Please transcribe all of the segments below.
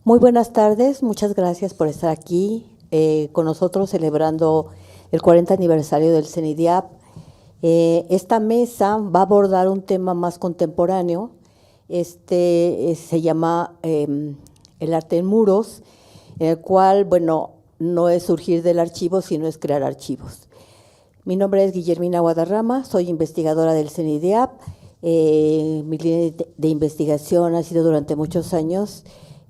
Muy buenas tardes, muchas gracias por estar aquí con nosotros celebrando el 40 aniversario del CENIDIAP. Esta mesa va a abordar un tema más contemporáneo, se llama el arte en muros, en el cual, bueno, no es surgir del archivo, sino es crear archivos. Mi nombre es Guillermina Guadarrama, soy investigadora del CENIDIAP. Mi línea de investigación ha sido durante muchos años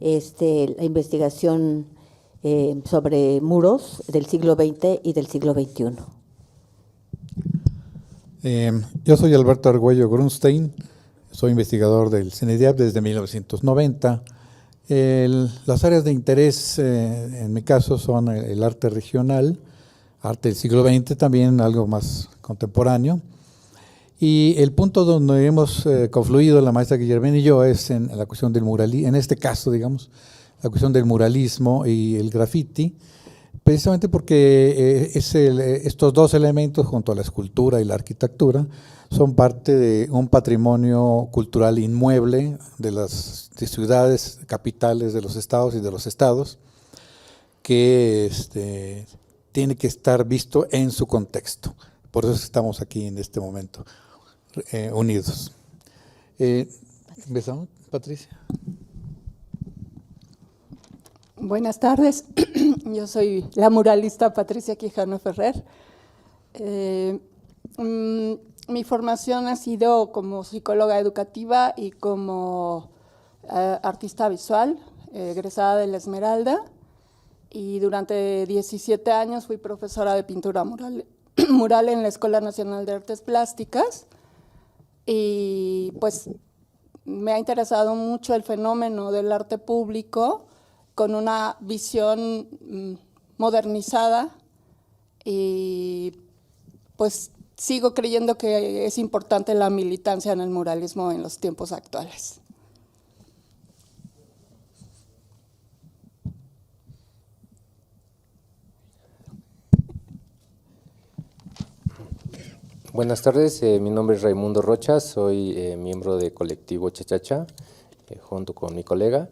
la investigación sobre muros del siglo XX y del siglo XXI. Yo soy Alberto Argüello Grunstein, soy investigador del CENIDIAP desde 1990. Las áreas de interés en mi caso son el arte regional, arte del siglo XX, también algo más contemporáneo. Y el punto donde hemos confluido la maestra Guillermina y yo es en la cuestión del muralismo, en este caso, digamos, la cuestión del muralismo y el graffiti, precisamente porque estos dos elementos, junto a la escultura y la arquitectura, son parte de un patrimonio cultural inmueble de las ciudades, capitales de los estados y de los estados, que tiene que estar visto en su contexto. Por eso estamos aquí en este momento unidos. ¿Empezamos, Patricia? Buenas tardes, yo soy la muralista Patricia Quijano Ferrer. Mi formación ha sido como psicóloga educativa y como artista visual, egresada de la Esmeralda, y durante 17 años fui profesora de pintura mural en la Escuela Nacional de Artes Plásticas, y pues me ha interesado mucho el fenómeno del arte público con una visión modernizada, y pues sigo creyendo que es importante la militancia en el muralismo en los tiempos actuales. Buenas tardes, mi nombre es Raimundo Rocha, soy miembro de colectivo Chachacha, junto con mi colega.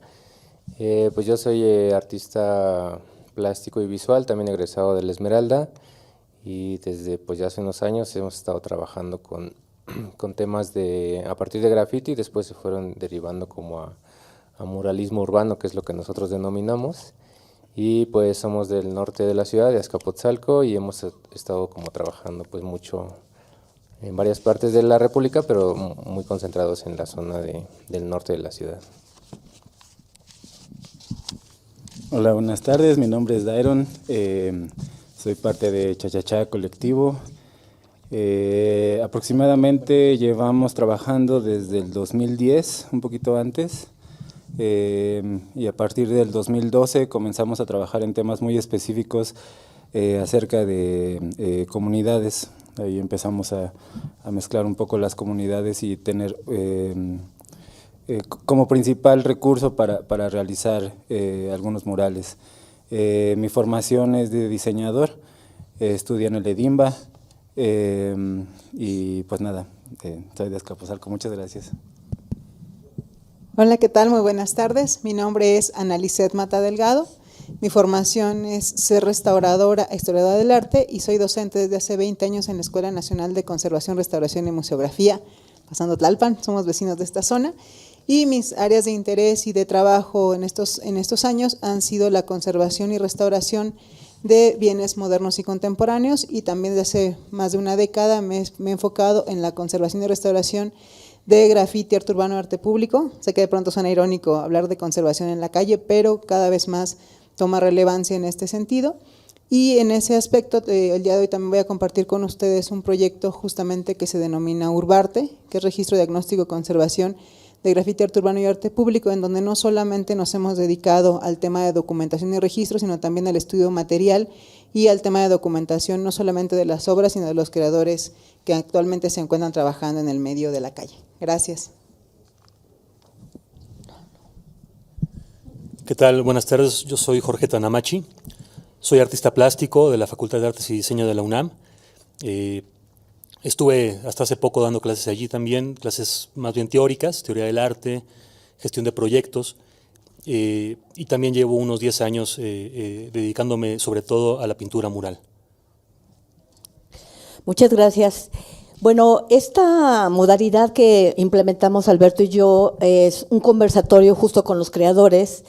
Pues yo soy artista plástico y visual, también egresado de la Esmeralda, y desde pues ya hace unos años hemos estado trabajando con temas a partir de graffiti, después se fueron derivando como a muralismo urbano, que es lo que nosotros denominamos, y pues somos del norte de la ciudad, de Azcapotzalco, y hemos estado como trabajando pues mucho en varias partes de la República, pero muy concentrados en la zona del norte de la ciudad. Hola, buenas tardes, mi nombre es Dairon, soy parte de Chachachá Colectivo. Aproximadamente llevamos trabajando desde el 2010, un poquito antes, y a partir del 2012 comenzamos a trabajar en temas muy específicos acerca de comunidades. Ahí empezamos a mezclar un poco las comunidades y tener como principal recurso para realizar algunos murales. Mi formación es de diseñador, estudié en el EDIMBA y pues nada, soy de Azcapotzalco. Muchas gracias. Hola, ¿qué tal? Muy buenas tardes. Mi nombre es Analicet Mata Delgado. Mi formación es ser restauradora, historiadora del arte, y soy docente desde hace 20 años en la Escuela Nacional de Conservación, Restauración y Museografía, pasando Tlalpan, somos vecinos de esta zona. Y mis áreas de interés y de trabajo en estos años han sido la conservación y restauración de bienes modernos y contemporáneos, y también desde hace más de una década me he enfocado en la conservación y restauración de grafiti, arte urbano, arte público. Sé que de pronto suena irónico hablar de conservación en la calle, pero cada vez más toma relevancia en este sentido. Y en ese aspecto, el día de hoy también voy a compartir con ustedes un proyecto justamente que se denomina Urbarte, que es Registro, Diagnóstico y Conservación de Grafiti, Arte Urbano y Arte Público, en donde no solamente nos hemos dedicado al tema de documentación y registro, sino también al estudio material y al tema de documentación, no solamente de las obras, sino de los creadores que actualmente se encuentran trabajando en el medio de la calle. Gracias. ¿Qué tal? Buenas tardes, yo soy Jorge Tanamachi, soy artista plástico de la Facultad de Artes y Diseño de la UNAM. Estuve hasta hace poco dando clases allí también, clases más bien teóricas, teoría del arte, gestión de proyectos, y también llevo unos 10 años dedicándome sobre todo a la pintura mural. Muchas gracias. Bueno, esta modalidad que implementamos Alberto y yo es un conversatorio justo con los creadores,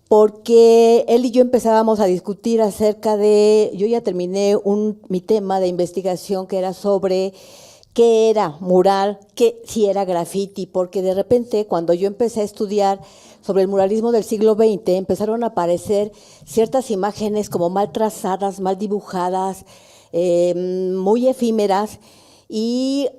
porque él y yo empezábamos a discutir acerca de, yo ya terminé mi tema de investigación que era sobre qué era mural, si era graffiti, porque de repente cuando yo empecé a estudiar sobre el muralismo del siglo XX, empezaron a aparecer ciertas imágenes como mal trazadas, mal dibujadas, muy efímeras, y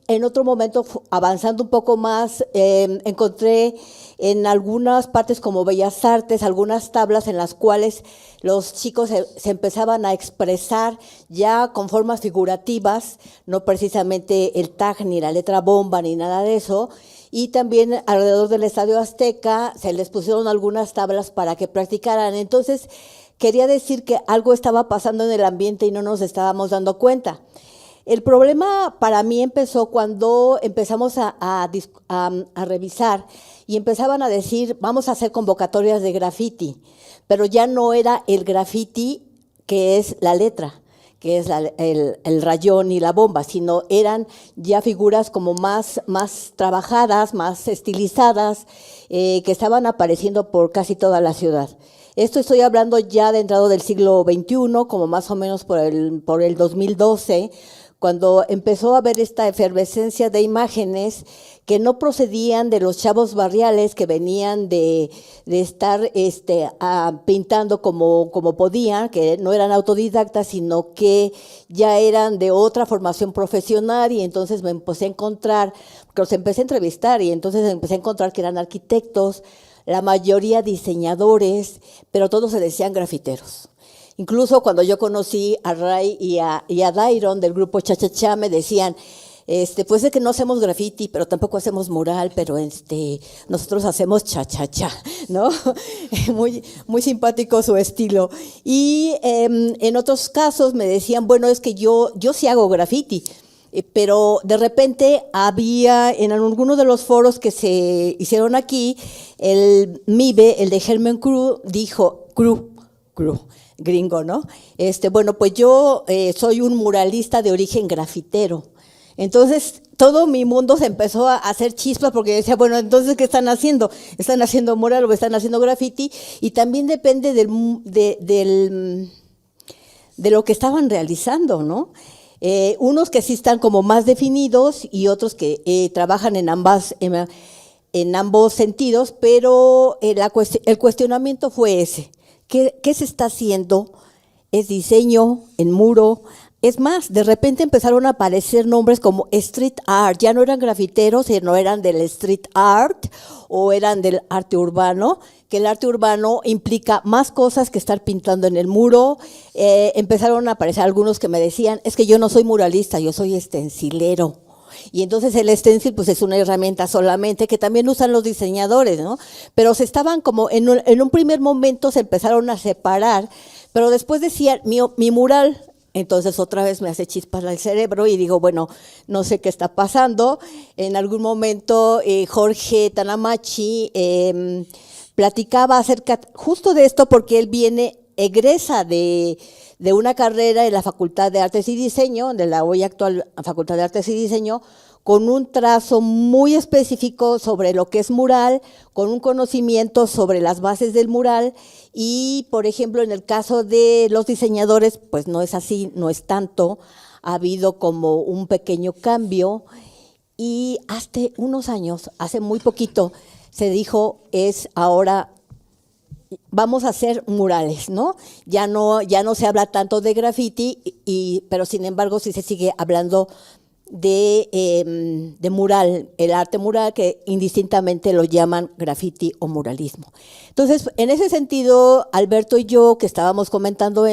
en otro momento, avanzando un poco más, encontré en algunas partes como Bellas Artes, algunas tablas en las cuales los chicos se empezaban a expresar ya con formas figurativas, no precisamente el tag, ni la letra bomba, ni nada de eso. Y también alrededor del Estadio Azteca se les pusieron algunas tablas para que practicaran. Entonces, quería decir que algo estaba pasando en el ambiente y no nos estábamos dando cuenta. El problema para mí empezó cuando empezamos a revisar y empezaban a decir, vamos a hacer convocatorias de graffiti, pero ya no era el graffiti que es la letra, que es el rayón y la bomba, sino eran ya figuras como más trabajadas, más estilizadas, que estaban apareciendo por casi toda la ciudad. Esto estoy hablando ya de entrado del siglo XXI, como más o menos por el 2012, cuando empezó a haber esta efervescencia de imágenes que no procedían de los chavos barriales que venían de estar pintando como podían, que no eran autodidactas, sino que ya eran de otra formación profesional, y entonces me empecé a encontrar, porque los empecé a entrevistar, y entonces empecé a encontrar que eran arquitectos, la mayoría diseñadores, pero todos se decían grafiteros. Incluso cuando yo conocí a Ray y a Dairon del grupo Cha Cha Cha, me decían, pues es que no hacemos graffiti, pero tampoco hacemos mural, pero nosotros hacemos cha cha cha, ¿no? Muy, muy simpático su estilo. Y en otros casos me decían, bueno, es que yo sí hago graffiti, pero de repente había en alguno de los foros que se hicieron aquí, el MIBE, el de Herman Crew, dijo, Crew, gringo, ¿no? Bueno, pues yo soy un muralista de origen grafitero. Entonces, todo mi mundo se empezó a hacer chispas porque yo decía, bueno, entonces, ¿qué están haciendo? ¿Están haciendo mural o están haciendo graffiti? Y también depende de lo que estaban realizando, ¿no? Unos que sí están como más definidos y otros que trabajan en ambos sentidos, pero el cuestionamiento fue ese. ¿Qué se está haciendo? ¿Es diseño en muro? Es más, de repente empezaron a aparecer nombres como street art, ya no eran grafiteros, sino eran del street art o eran del arte urbano, que el arte urbano implica más cosas que estar pintando en el muro. Empezaron a aparecer algunos que me decían, es que yo no soy muralista, yo soy estencilero. Y entonces el stencil pues es una herramienta solamente que también usan los diseñadores, ¿no? Pero se estaban como, en un primer momento se empezaron a separar, pero después decían, mi mural, entonces otra vez me hace chispas el cerebro y digo, bueno, no sé qué está pasando. En algún momento Jorge Tanamachi platicaba acerca justo de esto porque él egresa de una carrera en la Facultad de Artes y Diseño, de la hoy actual Facultad de Artes y Diseño, con un trazo muy específico sobre lo que es mural, con un conocimiento sobre las bases del mural y, por ejemplo, en el caso de los diseñadores, pues no es así, no es tanto, ha habido como un pequeño cambio y hasta unos años, hace muy poquito, se dijo ahora vamos a hacer murales, ¿no? Ya no se habla tanto de graffiti, pero sin embargo sí se sigue hablando de mural, el arte mural, que indistintamente lo llaman graffiti o muralismo. Entonces, en ese sentido, Alberto y yo, que estábamos comentando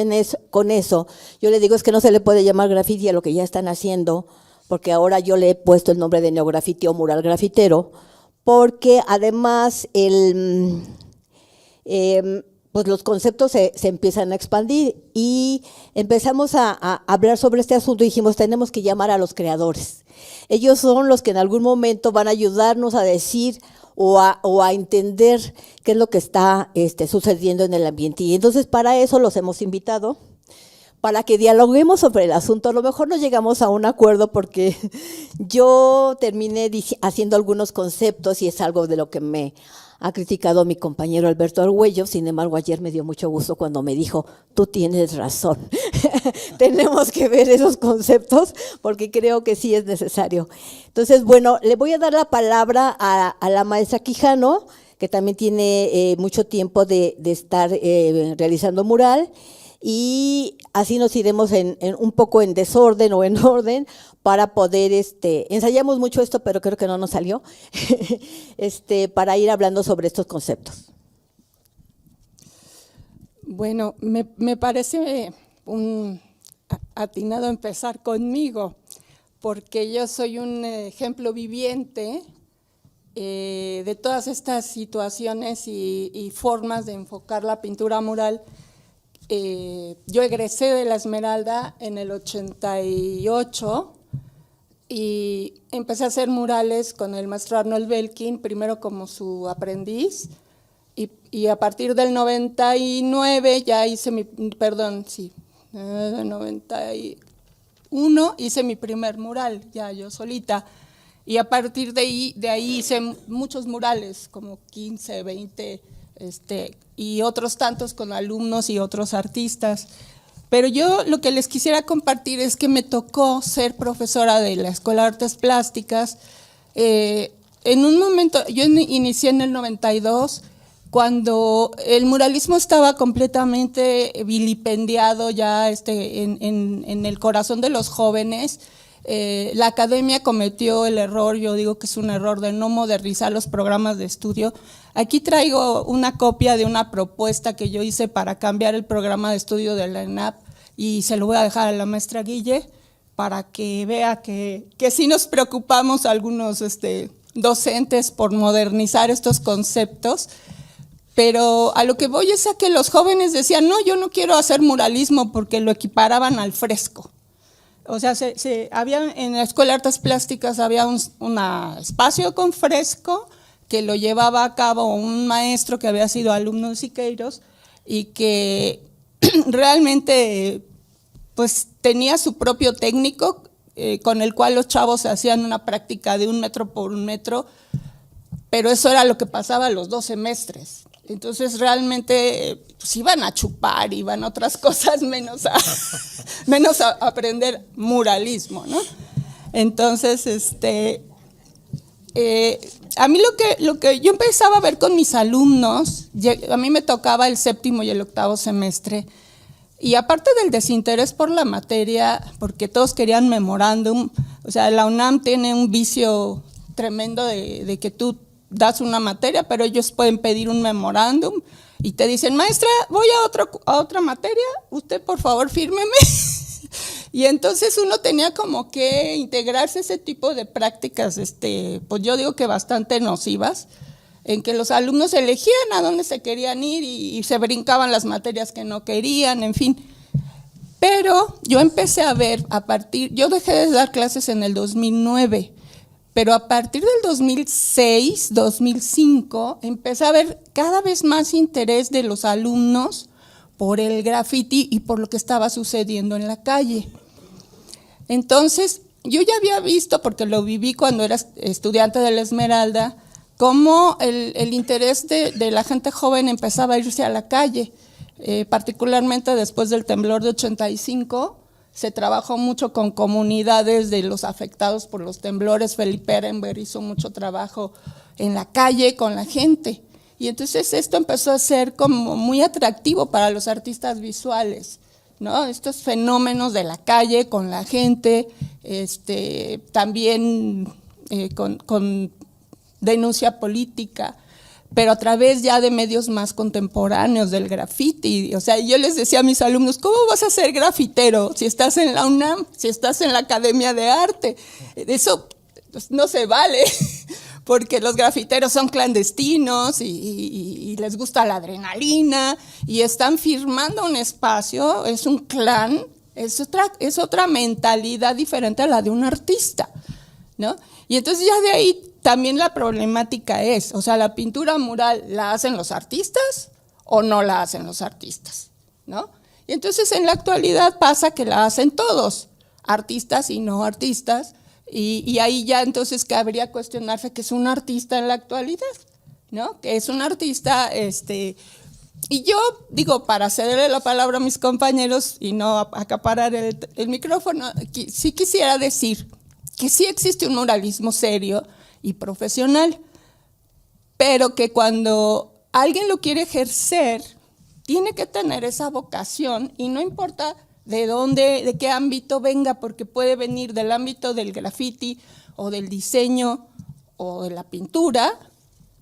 con eso, yo le digo, es que no se le puede llamar graffiti a lo que ya están haciendo, porque ahora yo le he puesto el nombre de neograffiti o mural grafitero, porque además pues los conceptos se empiezan a expandir y empezamos a hablar sobre este asunto y dijimos, tenemos que llamar a los creadores. Ellos son los que en algún momento van a ayudarnos a decir o a entender qué es lo que está sucediendo en el ambiente. Y entonces para eso los hemos invitado, para que dialoguemos sobre el asunto. A lo mejor no llegamos a un acuerdo porque yo terminé haciendo algunos conceptos y es algo de lo que me ha criticado mi compañero Alberto Argüello. Sin embargo, ayer me dio mucho gusto cuando me dijo, tú tienes razón, tenemos que ver esos conceptos porque creo que sí es necesario. Entonces, bueno, le voy a dar la palabra a la maestra Quijano, que también tiene mucho tiempo de estar realizando mural, y así nos iremos en un poco en desorden o en orden para poder, ensayamos mucho esto, pero creo que no nos salió, para ir hablando sobre estos conceptos. Bueno, me parece un atinado empezar conmigo, porque yo soy un ejemplo viviente de todas estas situaciones y formas de enfocar la pintura mural. Yo egresé de la Esmeralda en el 88 y empecé a hacer murales con el maestro Arnold Belkin, primero como su aprendiz, y a partir del 99 ya hice 91 hice mi primer mural, ya yo solita, y a partir de ahí hice muchos murales, como 15, 20, y otros tantos con alumnos y otros artistas. Pero yo lo que les quisiera compartir es que me tocó ser profesora de la Escuela de Artes Plásticas. En un momento, yo inicié en el 92, cuando el muralismo estaba completamente vilipendiado ya en el corazón de los jóvenes. La academia cometió el error, yo digo que es un error, de no modernizar los programas de estudio. Aquí traigo una copia de una propuesta que yo hice para cambiar el programa de estudio de la ENAP, y se lo voy a dejar a la maestra Guille para que vea que sí nos preocupamos algunos docentes por modernizar estos conceptos. Pero a lo que voy es a que los jóvenes decían, no, yo no quiero hacer muralismo, porque lo equiparaban al fresco. O sea, había, en la Escuela de Artes Plásticas había un espacio con fresco que lo llevaba a cabo un maestro que había sido alumno de Siqueiros y que realmente pues tenía su propio técnico con el cual los chavos hacían una práctica de 1 metro por 1 metro, pero eso era lo que pasaba a los 2 semestres. Entonces realmente pues, iban a chupar, iban a otras cosas menos a aprender muralismo, ¿no? Entonces, a mí lo que yo empezaba a ver con mis alumnos, a mí me tocaba el 7º y el 8º semestre, y aparte del desinterés por la materia, porque todos querían memorándum, o sea, la UNAM tiene un vicio tremendo de que tú das una materia, pero ellos pueden pedir un memorándum y te dicen, maestra, voy a otra materia, usted por favor fírmeme. Y entonces uno tenía como que integrarse ese tipo de prácticas, pues yo digo que bastante nocivas, en que los alumnos elegían a dónde se querían ir y se brincaban las materias que no querían, en fin. Pero yo empecé a ver, yo dejé de dar clases en el 2009, pero a partir del 2006, 2005, empecé a ver cada vez más interés de los alumnos por el graffiti y por lo que estaba sucediendo en la calle. Entonces, yo ya había visto, porque lo viví cuando era estudiante de la Esmeralda, cómo el interés de la gente joven empezaba a irse a la calle, particularmente después del temblor de 85, se trabajó mucho con comunidades de los afectados por los temblores. Felipe Ehrenberg hizo mucho trabajo en la calle con la gente. Y entonces esto empezó a ser como muy atractivo para los artistas visuales, ¿no? Estos fenómenos de la calle con la gente, también con denuncia política, pero a través ya de medios más contemporáneos del graffiti. O sea, yo les decía a mis alumnos, ¿cómo vas a ser grafitero si estás en la UNAM, si estás en la Academia de Arte? Eso pues, no se vale, porque los grafiteros son clandestinos y les gusta la adrenalina y están firmando un espacio, es un clan, es otra mentalidad diferente a la de un artista, ¿no? Y entonces ya de ahí también la problemática es, o sea, la pintura mural, ¿la hacen los artistas o no la hacen los artistas? ¿No? Y entonces en la actualidad pasa que la hacen todos, artistas y no artistas, y ahí ya entonces cabría cuestionarse que es un artista en la actualidad, ¿no? Que es un artista, y yo digo, para cederle la palabra a mis compañeros y no acaparar el micrófono, sí quisiera decir que sí existe un muralismo serio y profesional, pero que cuando alguien lo quiere ejercer, tiene que tener esa vocación y no importa de dónde, de qué ámbito venga, porque puede venir del ámbito del graffiti o del diseño o de la pintura,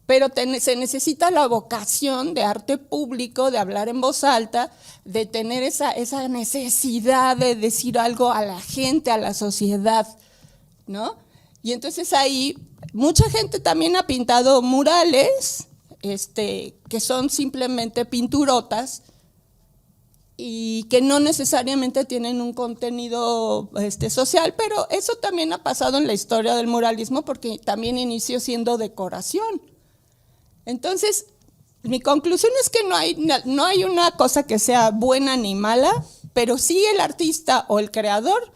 pero se necesita la vocación de arte público, de hablar en voz alta, de tener esa necesidad de decir algo a la gente, a la sociedad, ¿no? Y entonces ahí mucha gente también ha pintado murales, que son simplemente pinturotas y que no necesariamente tienen un contenido social, pero eso también ha pasado en la historia del muralismo porque también inició siendo decoración. Entonces, mi conclusión es que no hay una cosa que sea buena ni mala, pero sí el artista o el creador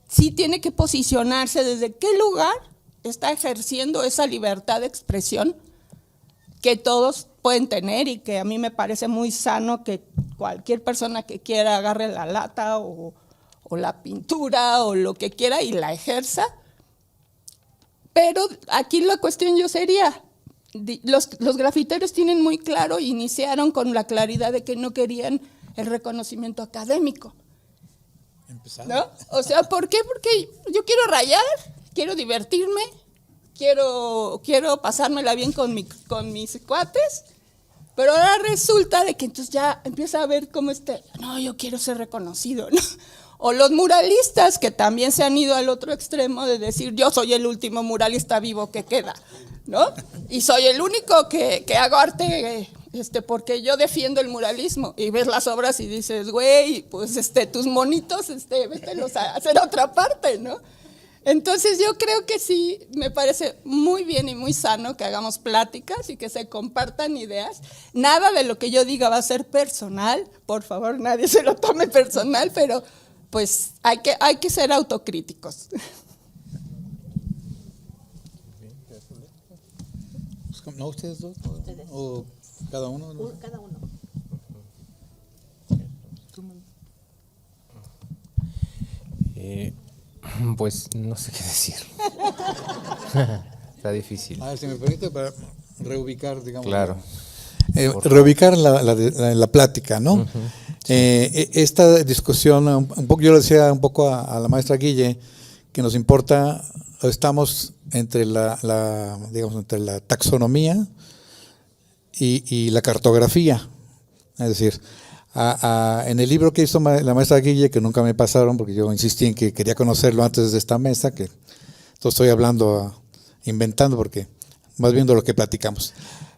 sí tiene que posicionarse desde qué lugar está ejerciendo esa libertad de expresión que todos pueden tener y que a mí me parece muy sano que cualquier persona que quiera agarre la lata o la pintura o lo que quiera y la ejerza. Pero aquí la cuestión yo sería, los grafiteros tienen muy claro, iniciaron con la claridad de que no querían el reconocimiento académico. ¿No? O sea, ¿por qué? Porque yo quiero rayar, quiero divertirme, quiero pasármela bien con mis cuates, pero ahora resulta de que entonces ya empieza a ver cómo no, yo quiero ser reconocido, ¿no? O los muralistas que también se han ido al otro extremo de decir yo soy el último muralista vivo que queda, ¿no? Y soy el único que hago arte porque yo defiendo el muralismo. Y ves las obras y dices, güey, pues tus monitos, vételos a hacer a otra parte, ¿no? Entonces yo creo que sí, me parece muy bien y muy sano que hagamos pláticas y que se compartan ideas. Nada de lo que yo diga va a ser personal, por favor, nadie se lo tome personal, pero pues hay que ser autocríticos. ¿No ustedes dos? ¿O cada uno? ¿No? Cada uno. Pues no sé qué decir. Está difícil. A ver, si me permite, para reubicar, digamos. Claro. Reubicar la plática, ¿no? Esta discusión, un poco, yo le decía un poco a la maestra Guille, que nos importa, estamos entre entre la taxonomía y la cartografía. Es decir, en el libro que hizo la maestra Guille, que nunca me pasaron, porque yo insistí en que quería conocerlo antes de esta mesa, que estoy hablando, inventando, porque más viendo lo que platicamos.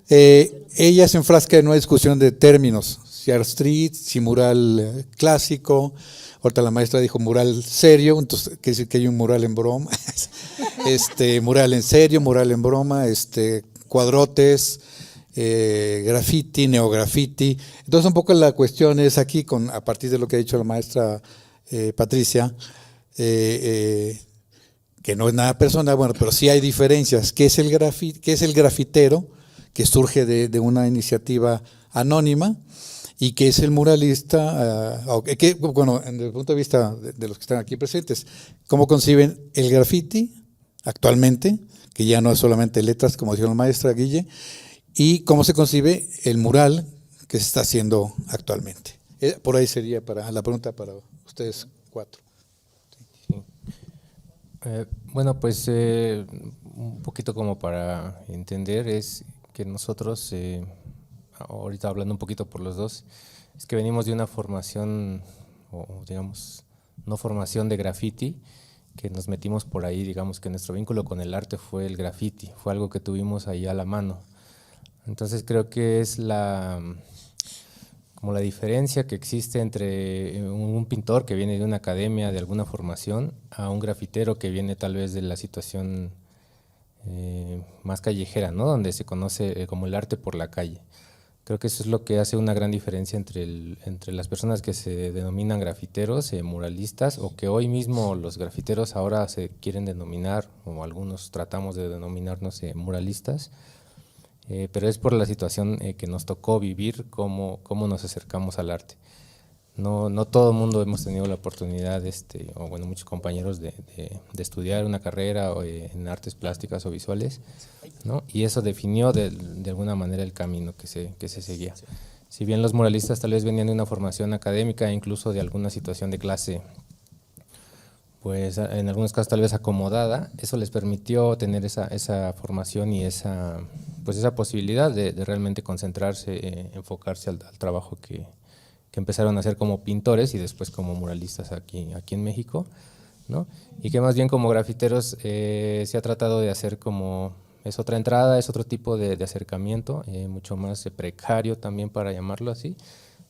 Ella se enfrasca en una discusión de términos, si art street, si mural clásico. Ahorita la maestra dijo mural serio, entonces quiere decir que hay un mural en broma, mural en serio, mural en broma, cuadrotes, graffiti, neograffiti. Entonces un poco la cuestión es aquí, a partir de lo que ha dicho la maestra Patricia, que no es nada personal, bueno, pero sí hay diferencias. ¿Qué es el grafitero? Que surge de una iniciativa anónima, y que es el muralista, bueno, desde el punto de vista de los que están aquí presentes, ¿cómo conciben el graffiti actualmente? Que ya no es solamente letras, como dijo la maestra Guille, y cómo se concibe el mural que se está haciendo actualmente. Por ahí sería la pregunta para ustedes cuatro. Sí. Bueno, pues un poquito como para entender es que nosotros, ahorita hablando un poquito por los dos, es que venimos de una formación, o digamos, no formación de graffiti, que nos metimos por ahí, digamos que nuestro vínculo con el arte fue el graffiti, fue algo que tuvimos ahí a la mano. Entonces creo que es como la diferencia que existe entre un pintor que viene de una academia, de alguna formación, a un grafitero que viene tal vez de la situación más callejera, ¿no? Donde se conoce como el arte por la calle. Creo que eso es lo que hace una gran diferencia entre las personas que se denominan grafiteros, muralistas, o que hoy mismo los grafiteros ahora se quieren denominar, o algunos tratamos de denominarnos muralistas, pero es por la situación que nos tocó vivir, cómo nos acercamos al arte. no todo el mundo hemos tenido la oportunidad, o bueno, muchos compañeros de estudiar una carrera en artes plásticas o visuales, ¿no? Y eso definió de alguna manera el camino que se seguía. Si bien los muralistas tal vez venían de una formación académica e incluso de alguna situación de clase, pues en algunos casos tal vez acomodada, eso les permitió tener esa formación y esa posibilidad de realmente concentrarse, enfocarse al trabajo que empezaron a hacer como pintores y después como muralistas aquí en México, ¿no? Y que más bien como grafiteros se ha tratado de hacer como, es otra entrada, es otro tipo de acercamiento, mucho más precario también para llamarlo así,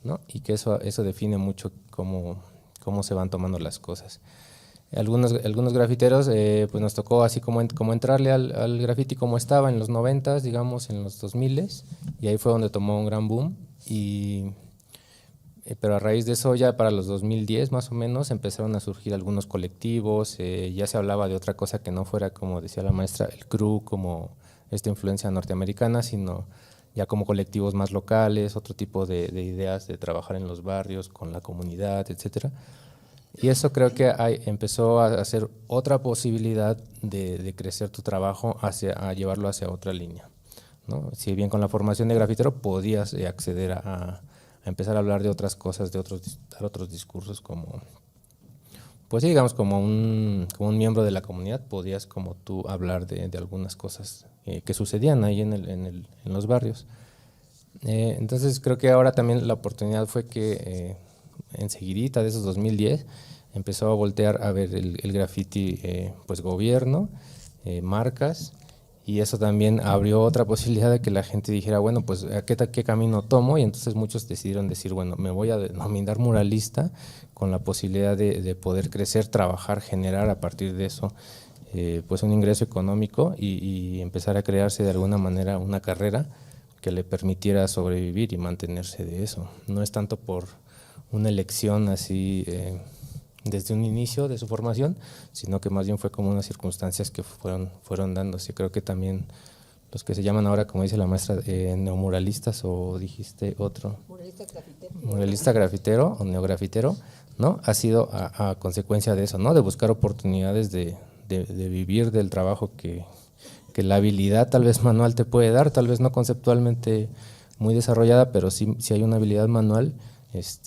¿no? Y que eso define mucho cómo se van tomando las cosas. Algunos grafiteros, pues nos tocó así como entrarle al graffiti como estaba en los 90s, digamos, en los 2000s, y ahí fue donde tomó un gran boom, pero a raíz de eso ya para los 2010 más o menos empezaron a surgir algunos colectivos, ya se hablaba de otra cosa que no fuera, como decía la maestra, el crew, como esta influencia norteamericana, sino ya como colectivos más locales, otro tipo de ideas de trabajar en los barrios, con la comunidad, etcétera. Y eso creo que empezó a ser otra posibilidad de crecer tu trabajo, a llevarlo hacia otra línea, ¿no? Si bien con la formación de grafitero podías acceder a empezar a hablar de otras cosas, dar otros discursos, como, pues sí, digamos, como un miembro de la comunidad, podías como tú hablar de algunas cosas que sucedían ahí en los barrios. Entonces creo que ahora también la oportunidad fue que enseguidita de esos 2010 empezó a voltear a ver el graffiti, pues gobierno, marcas, y eso también abrió otra posibilidad de que la gente dijera, bueno, pues ¿qué camino tomo? Y entonces muchos decidieron decir, bueno, me voy a denominar muralista, con la posibilidad de poder crecer, trabajar, generar a partir de eso pues un ingreso económico y empezar a crearse de alguna manera una carrera que le permitiera sobrevivir y mantenerse de eso. No es tanto por una elección así desde un inicio de su formación, sino que más bien fue como unas circunstancias que fueron dándose. Creo que también los que se llaman ahora, como dice la maestra, neomuralistas, o dijiste otro, muralista grafitero o neografitero, ¿no? Ha sido a consecuencia de eso, ¿no? De buscar oportunidades de vivir del trabajo que la habilidad tal vez manual te puede dar, tal vez no conceptualmente muy desarrollada, pero sí hay una habilidad manual, pues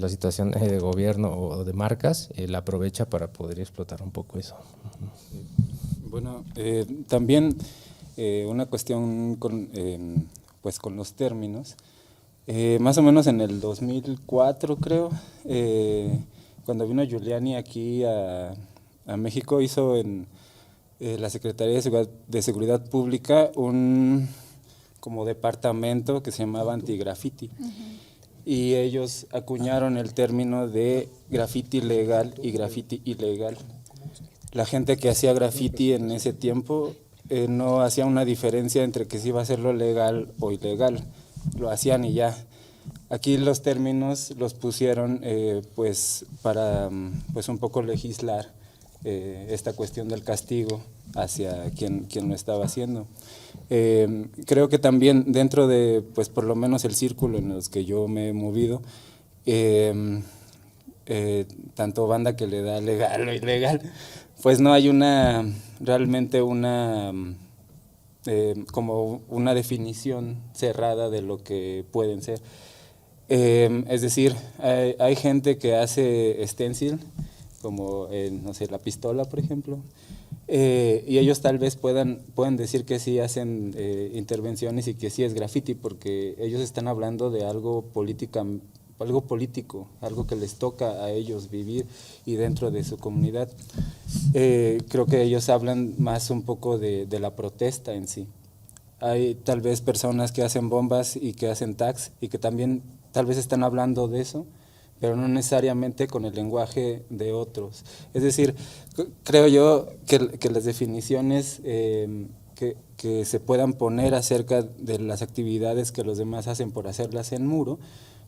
la situación de gobierno o de marcas la aprovecha para poder explotar un poco eso. Bueno, también una cuestión pues con los términos, más o menos en el 2004 creo, cuando vino Giuliani aquí a México, hizo en la Secretaría de Seguridad Pública un como departamento que se llamaba Antigraffiti. Y ellos acuñaron el término de graffiti legal y graffiti ilegal. La gente que hacía graffiti en ese tiempo no hacía una diferencia entre que si iba a hacerlo legal o ilegal, lo hacían y ya. Aquí los términos los pusieron pues para pues un poco legislar esta cuestión del castigo hacia quien lo estaba haciendo. Creo que también dentro de, pues por lo menos el círculo en los que yo me he movido, tanto banda que le da legal o ilegal, pues no hay realmente como una definición cerrada de lo que pueden ser. Es decir, hay gente que hace stencil, como, no sé, la pistola, por ejemplo, y ellos tal vez puedan decir que sí hacen intervenciones y que sí es graffiti, porque ellos están hablando de algo político, algo que les toca a ellos vivir y dentro de su comunidad. Creo que ellos hablan más un poco de la protesta en sí. Hay tal vez personas que hacen bombas y que hacen tags y que también tal vez están hablando de eso, pero no necesariamente con el lenguaje de otros. Es decir, creo yo que las definiciones que se puedan poner acerca de las actividades que los demás hacen por hacerlas en muro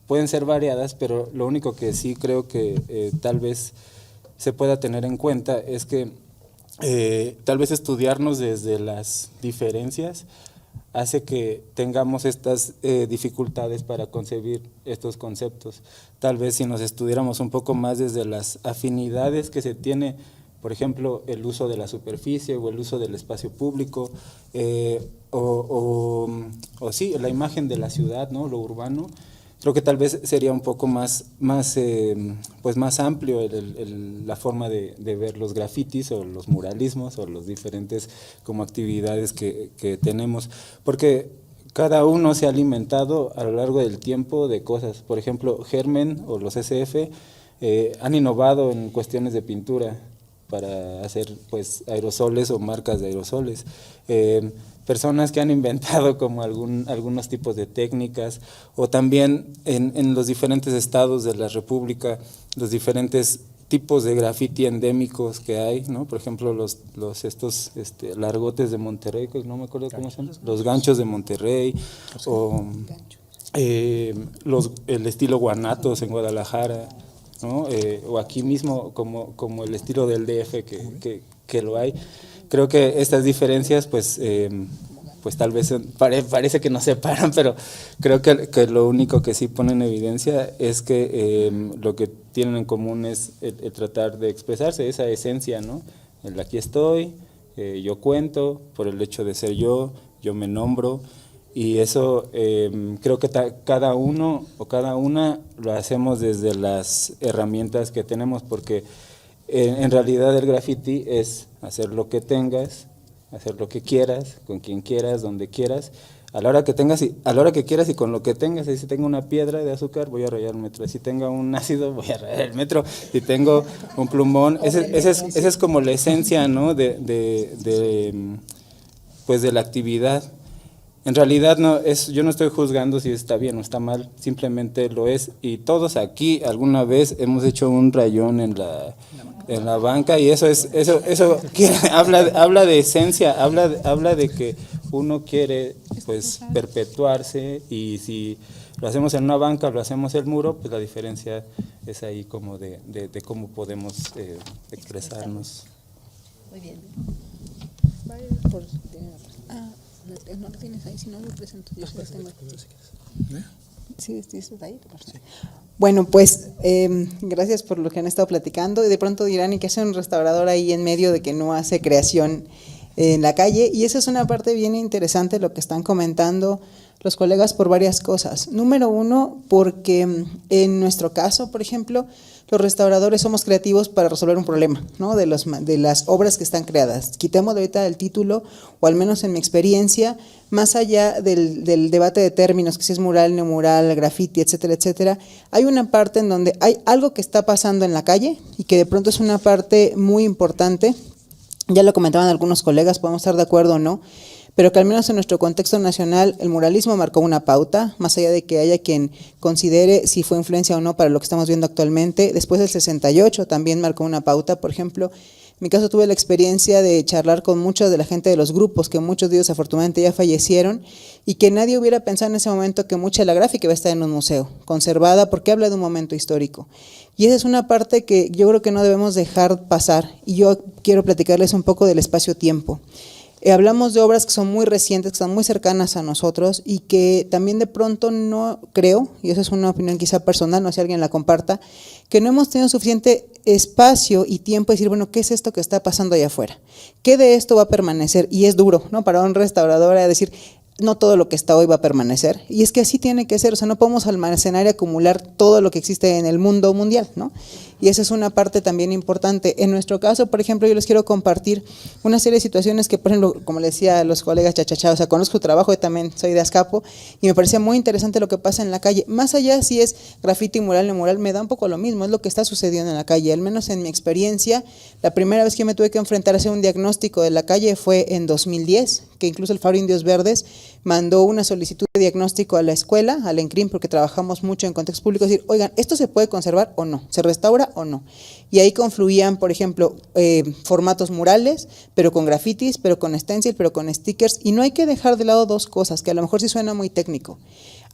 pueden ser variadas, pero lo único que sí creo que tal vez se pueda tener en cuenta es que tal vez estudiarnos desde las diferencias hace que tengamos estas dificultades para concebir estos conceptos. Tal vez si nos estudiáramos un poco más desde las afinidades que se tiene, por ejemplo, el uso de la superficie o el uso del espacio público, o sí, la imagen de la ciudad, ¿no? Lo urbano. Creo que tal vez sería un poco más amplio la forma de ver los grafitis o los muralismos o los diferentes como actividades que tenemos, porque cada uno se ha alimentado a lo largo del tiempo de cosas. Por ejemplo, Germen o los SF han innovado en cuestiones de pintura para hacer pues aerosoles o marcas de aerosoles. Personas que han inventado como algunos tipos de técnicas, o también en los diferentes estados de la República, los diferentes tipos de grafiti endémicos que hay, ¿no? Por ejemplo, estos largotes de Monterrey, que no me acuerdo cómo son, los ganchos de Monterrey, o el estilo guanatos en Guadalajara, ¿no? O aquí mismo como el estilo del DF que lo hay. Creo que estas diferencias pues tal vez parece que nos separan, pero creo que lo único que sí pone en evidencia es que lo que tienen en común es el tratar de expresarse, esa esencia, ¿no? El aquí estoy, yo cuento, por el hecho de ser yo me nombro, y eso creo que cada uno o cada una lo hacemos desde las herramientas que tenemos, porque en realidad el graffiti es hacer lo que tengas, hacer lo que quieras, con quien quieras, donde quieras, a la hora que tengas y a la hora que quieras y con lo que tengas. Si tengo una piedra de azúcar, voy a rayar el metro. Si tengo un ácido, voy a rayar el metro. Si tengo un plumón, esa es como la esencia, ¿no? Pues de la actividad. En realidad yo no estoy juzgando si está bien o está mal, simplemente lo es. Y todos aquí alguna vez hemos hecho un rayón en la banca, y eso habla de esencia, habla de que uno quiere pues perpetuarse, y si lo hacemos en una banca o lo hacemos en el muro, pues la diferencia es ahí como de cómo podemos expresarnos. Muy bien. No lo tienes ahí, si no lo presento. Yo sí lo tengo. Sí, estás ahí. Bueno, pues gracias por lo que han estado platicando. Y de pronto dirán, ¿y qué hace un restaurador ahí en medio de que no hace creación en la calle? Y esa es una parte bien interesante, lo que están comentando los colegas, por varias cosas. Número uno, porque en nuestro caso, por ejemplo, los restauradores somos creativos para resolver un problema, ¿no? De las obras que están creadas. Quitémosle ahorita el título, o al menos en mi experiencia, más allá del debate de términos, que si es mural, no mural, graffiti, etcétera, etcétera, hay una parte en donde hay algo que está pasando en la calle y que de pronto es una parte muy importante. Ya lo comentaban algunos colegas, podemos estar de acuerdo o no, pero que al menos en nuestro contexto nacional el muralismo marcó una pauta, más allá de que haya quien considere si fue influencia o no para lo que estamos viendo actualmente. Después del 68 también marcó una pauta. Por ejemplo, en mi caso tuve la experiencia de charlar con mucha de la gente de los grupos, que muchos de ellos afortunadamente ya fallecieron, y que nadie hubiera pensado en ese momento que mucha de la gráfica iba a estar en un museo, conservada, porque habla de un momento histórico. Y esa es una parte que yo creo que no debemos dejar pasar, y yo quiero platicarles un poco del espacio-tiempo. Hablamos de obras que son muy recientes, que están muy cercanas a nosotros, y que también de pronto no creo, y esa es una opinión quizá personal, no sé si alguien la comparta, que no hemos tenido suficiente espacio y tiempo de decir, bueno, ¿qué es esto que está pasando allá afuera? ¿Qué de esto va a permanecer? Y es duro, ¿no? Para un restaurador decir, no todo lo que está hoy va a permanecer, y es que así tiene que ser. O sea, no podemos almacenar y acumular todo lo que existe en el mundo mundial, ¿no? Y esa es una parte también importante. En nuestro caso, por ejemplo, yo les quiero compartir una serie de situaciones que, por ejemplo, como les decía a los colegas chachachá, o sea, conozco su trabajo, yo también soy de Azcapo, y me parecía muy interesante lo que pasa en la calle. Más allá si es grafiti, mural, no mural, me da un poco lo mismo, es lo que está sucediendo en la calle. Al menos en mi experiencia, la primera vez que me tuve que enfrentar a hacer un diagnóstico de la calle fue en 2010, que incluso el Faro Indios Verdes mandó una solicitud de diagnóstico a la escuela, al ENCRIM, porque trabajamos mucho en contexto público, decir, oigan, ¿esto se puede conservar o no? ¿Se restaura o no? Y ahí confluían, por ejemplo, formatos murales, pero con grafitis, pero con stencil, pero con stickers, y no hay que dejar de lado dos cosas, que a lo mejor sí suena muy técnico.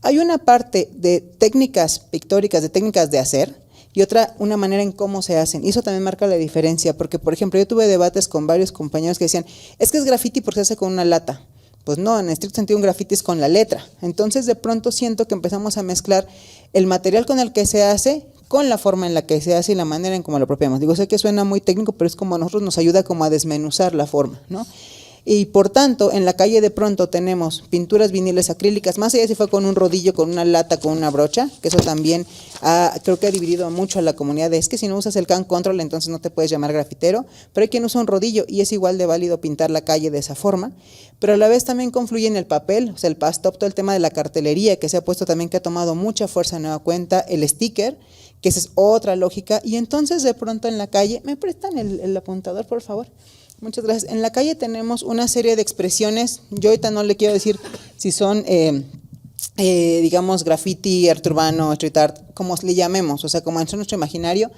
Hay una parte de técnicas pictóricas, de técnicas de hacer, y otra, una manera en cómo se hacen, y eso también marca la diferencia, porque, por ejemplo, yo tuve debates con varios compañeros que decían, es que es graffiti porque se hace con una lata. Pues no, en estricto sentido un graffiti es con la letra. Entonces de pronto siento que empezamos a mezclar el material con el que se hace con la forma en la que se hace y la manera en cómo lo apropiamos. Digo, sé que suena muy técnico, pero es como a nosotros nos ayuda como a desmenuzar la forma, ¿no? Y por tanto, en la calle de pronto tenemos pinturas viniles acrílicas, más allá si fue con un rodillo, con una lata, con una brocha, que eso también creo que ha dividido mucho a la comunidad. Es que si no usas el can control, entonces no te puedes llamar grafitero, pero hay quien usa un rodillo y es igual de válido pintar la calle de esa forma. Pero a la vez también confluye en el papel, o sea, el pastop, todo el tema de la cartelería, que se ha puesto también, que ha tomado mucha fuerza de nueva cuenta, el sticker, que esa es otra lógica. Y entonces de pronto en la calle, ¿me prestan el apuntador, por favor? Muchas gracias. En la calle tenemos una serie de expresiones, yo ahorita no le quiero decir si son, digamos, graffiti, arte urbano, street art, como le llamemos, o sea, como en nuestro imaginario,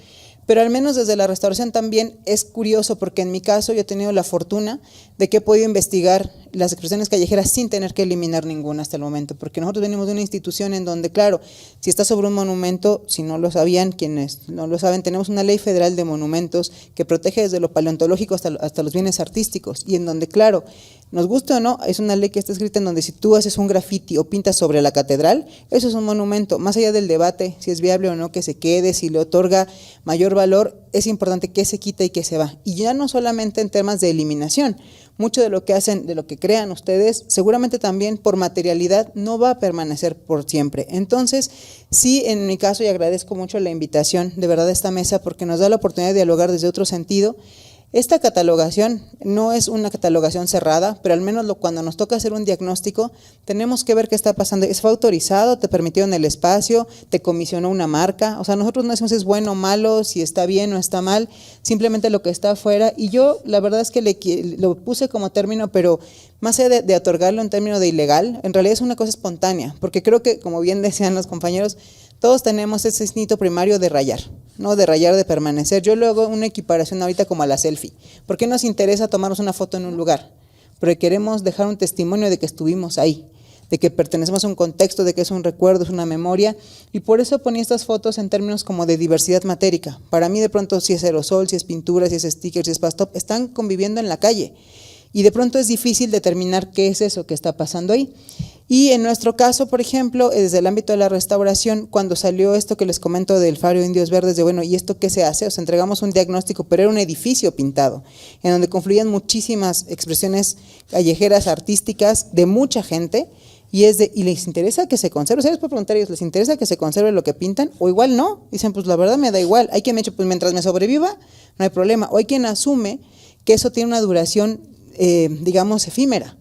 pero al menos desde la restauración también es curioso, porque en mi caso yo he tenido la fortuna de que he podido investigar las expresiones callejeras sin tener que eliminar ninguna hasta el momento, porque nosotros venimos de una institución en donde, claro, si está sobre un monumento, si no lo sabían, quienes no lo saben, tenemos una ley federal de monumentos que protege desde lo paleontológico hasta los bienes artísticos, y en donde, claro, nos guste o no, es una ley que está escrita en donde si tú haces un graffiti o pintas sobre la catedral, eso es un monumento. Más allá del debate, si es viable o no que se quede, si le otorga mayor valor, es importante que se quita y que se va. Y ya no solamente en temas de eliminación, mucho de lo que hacen, de lo que crean ustedes, seguramente también por materialidad no va a permanecer por siempre. Entonces, sí, en mi caso, y agradezco mucho la invitación de verdad a esta mesa, porque nos da la oportunidad de dialogar desde otro sentido. Esta catalogación no es una catalogación cerrada, pero al menos cuando nos toca hacer un diagnóstico, tenemos que ver qué está pasando. ¿Fue autorizado? ¿Te permitieron el espacio? ¿Te comisionó una marca? O sea, nosotros no decimos si es bueno o malo, si está bien o está mal, simplemente lo que está afuera. Y yo la verdad es que lo puse como término, pero más allá de otorgarlo en término de ilegal, en realidad es una cosa espontánea, porque creo que, como bien decían los compañeros, todos tenemos ese instinto primario de rayar, ¿no? De rayar, de permanecer. Yo le hago una equiparación ahorita como a la selfie. ¿Por qué nos interesa tomarnos una foto en un lugar? Porque queremos dejar un testimonio de que estuvimos ahí, de que pertenecemos a un contexto, de que es un recuerdo, es una memoria, y por eso ponía estas fotos en términos como de diversidad matérica. Para mí de pronto si es aerosol, si es pintura, si es sticker, si es pastop, están conviviendo en la calle. Y de pronto es difícil determinar qué es eso que está pasando ahí. Y en nuestro caso, por ejemplo, desde el ámbito de la restauración, cuando salió esto que les comento del Faro de Indios Verdes, de bueno, ¿y esto qué se hace? O sea, entregamos un diagnóstico, pero era un edificio pintado, en donde confluían muchísimas expresiones callejeras, artísticas, de mucha gente, y les interesa que se conserve. O sea, les puedo preguntar a ellos, ¿les interesa que se conserve lo que pintan? O igual no, dicen, pues la verdad me da igual. Hay quien me ha dicho, pues mientras me sobreviva, no hay problema. O hay quien asume que eso tiene una duración, digamos, efímera.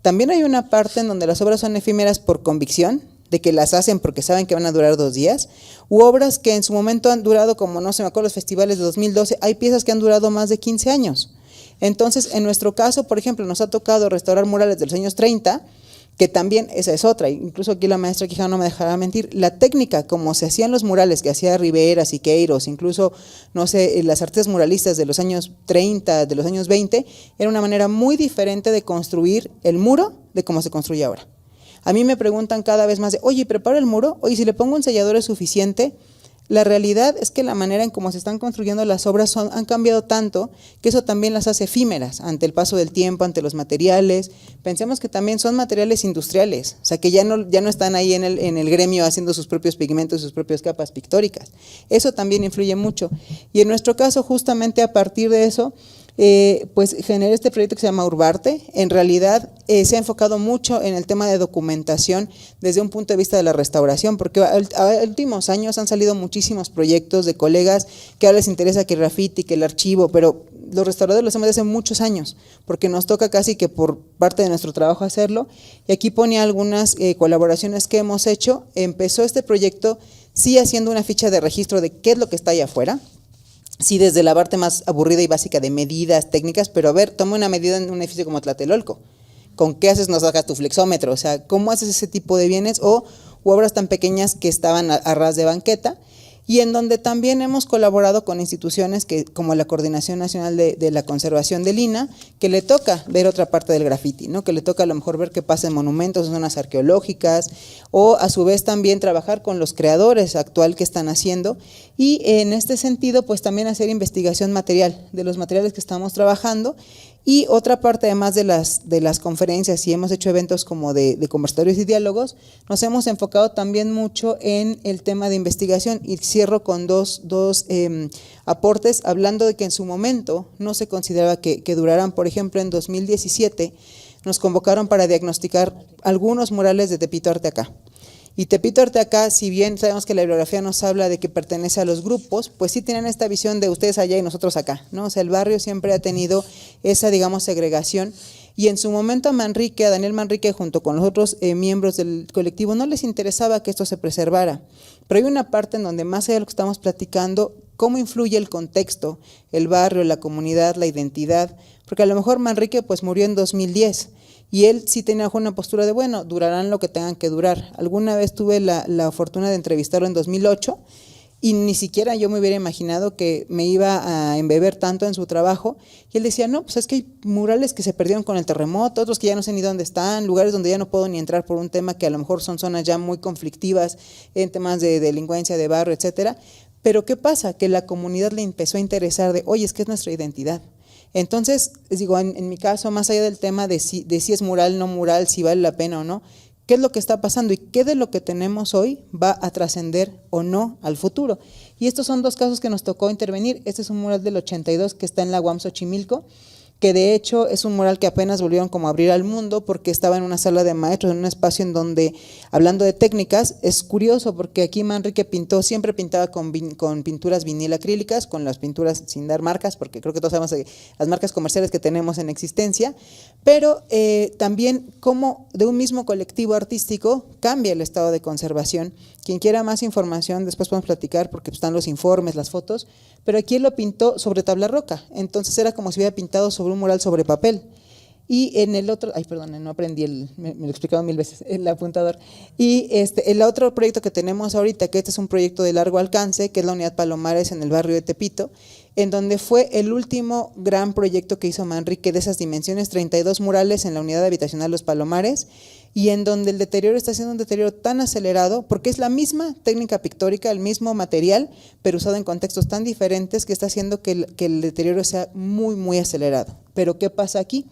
También hay una parte en donde las obras son efímeras por convicción, de que las hacen porque saben que van a durar 2 días, u obras que en su momento han durado, como no se me acuerdo, los festivales de 2012, hay piezas que han durado más de 15 años. Entonces, en nuestro caso, por ejemplo, nos ha tocado restaurar murales de los años 30, que también esa es otra, incluso aquí la maestra Quijano no me dejará mentir, la técnica como se hacían los murales que hacía Rivera, Siqueiros, incluso, no sé, las artes muralistas de los años 30, de los años 20, era una manera muy diferente de construir el muro de cómo se construye ahora. A mí me preguntan cada vez más de, oye, ¿preparo el muro? Oye, si le pongo un sellador es suficiente. La realidad es que la manera en cómo se están construyendo las obras han cambiado tanto que eso también las hace efímeras ante el paso del tiempo, ante los materiales. Pensemos que también son materiales industriales, o sea que ya no están ahí en el gremio haciendo sus propios pigmentos, sus propias capas pictóricas. Eso también influye mucho. Y en nuestro caso, justamente a partir de eso, pues generé este proyecto que se llama Urbarte. En realidad se ha enfocado mucho en el tema de documentación desde un punto de vista de la restauración, porque a últimos años han salido muchísimos proyectos de colegas que ahora les interesa que el graffiti, que el archivo, pero los restauradores lo hacemos desde hace muchos años, porque nos toca casi que por parte de nuestro trabajo hacerlo, y aquí ponía algunas colaboraciones que hemos hecho. Empezó este proyecto sí haciendo una ficha de registro de qué es lo que está allá afuera, sí, desde la parte más aburrida y básica de medidas técnicas, pero a ver, toma una medida en un edificio como Tlatelolco. ¿Con qué haces? Nos sacas tu flexómetro, o sea, ¿cómo haces ese tipo de bienes? O obras tan pequeñas que estaban a ras de banqueta, y en donde también hemos colaborado con instituciones como la Coordinación Nacional de la Conservación del INAH, que le toca ver otra parte del graffiti, ¿no? Que le toca a lo mejor ver qué pasa en monumentos, en zonas arqueológicas, o a su vez también trabajar con los creadores actual que están haciendo, y en este sentido pues también hacer investigación material de los materiales que estamos trabajando. Y otra parte, además de las conferencias, y hemos hecho eventos como de conversatorios y diálogos, nos hemos enfocado también mucho en el tema de investigación, y cierro con dos aportes, hablando de que en su momento no se consideraba que duraran. Por ejemplo, en 2017 nos convocaron para diagnosticar algunos murales de Tepito Arteaca. Y Tepito Arteaca, si bien sabemos que la bibliografía nos habla de que pertenece a los grupos, pues sí tienen esta visión de ustedes allá y nosotros acá, ¿no? O sea, el barrio siempre ha tenido esa, digamos, segregación. Y en su momento a Daniel Manrique, junto con los otros miembros del colectivo, no les interesaba que esto se preservara. Pero hay una parte en donde, más allá de lo que estamos platicando, cómo influye el contexto, el barrio, la comunidad, la identidad, porque a lo mejor Manrique pues murió en 2010, y él sí tenía una postura de, bueno, durarán lo que tengan que durar. Alguna vez tuve la fortuna de entrevistarlo en 2008 y ni siquiera yo me hubiera imaginado que me iba a embeber tanto en su trabajo. Y él decía, no, pues es que hay murales que se perdieron con el terremoto, otros que ya no sé ni dónde están, lugares donde ya no puedo ni entrar por un tema que a lo mejor son zonas ya muy conflictivas en temas de delincuencia, de barrio, etcétera. Pero ¿qué pasa? Que la comunidad le empezó a interesar de, oye, es que es nuestra identidad. Entonces, les digo, en mi caso, más allá del tema de si es mural, no mural, si vale la pena o no, ¿qué es lo que está pasando y qué de lo que tenemos hoy va a trascender o no al futuro? Y estos son dos casos que nos tocó intervenir. Este es un mural del 82 que está en la UAM Xochimilco, que de hecho es un mural que apenas volvieron como a abrir al mundo porque estaba en una sala de maestros, en un espacio en donde, hablando de técnicas, es curioso porque aquí Manrique siempre pintaba con pinturas vinil acrílicas, con las pinturas sin dar marcas, porque creo que todos sabemos las marcas comerciales que tenemos en existencia, pero también cómo de un mismo colectivo artístico cambia el estado de conservación. Quien quiera más información, después podemos platicar porque están los informes, las fotos, pero aquí él lo pintó sobre tabla roca, entonces era como si hubiera pintado sobre un mural sobre papel. Y en el otro, no aprendí, me lo he explicado 1000 veces, el apuntador. Y el otro proyecto que tenemos ahorita, que este es un proyecto de largo alcance, que es la Unidad Palomares en el barrio de Tepito, en donde fue el último gran proyecto que hizo Manrique de esas dimensiones, 32 murales en la unidad habitacional Los Palomares, y en donde el deterioro está siendo un deterioro tan acelerado, porque es la misma técnica pictórica, el mismo material, pero usado en contextos tan diferentes, que está haciendo que el deterioro sea muy, muy acelerado. Pero ¿qué pasa aquí?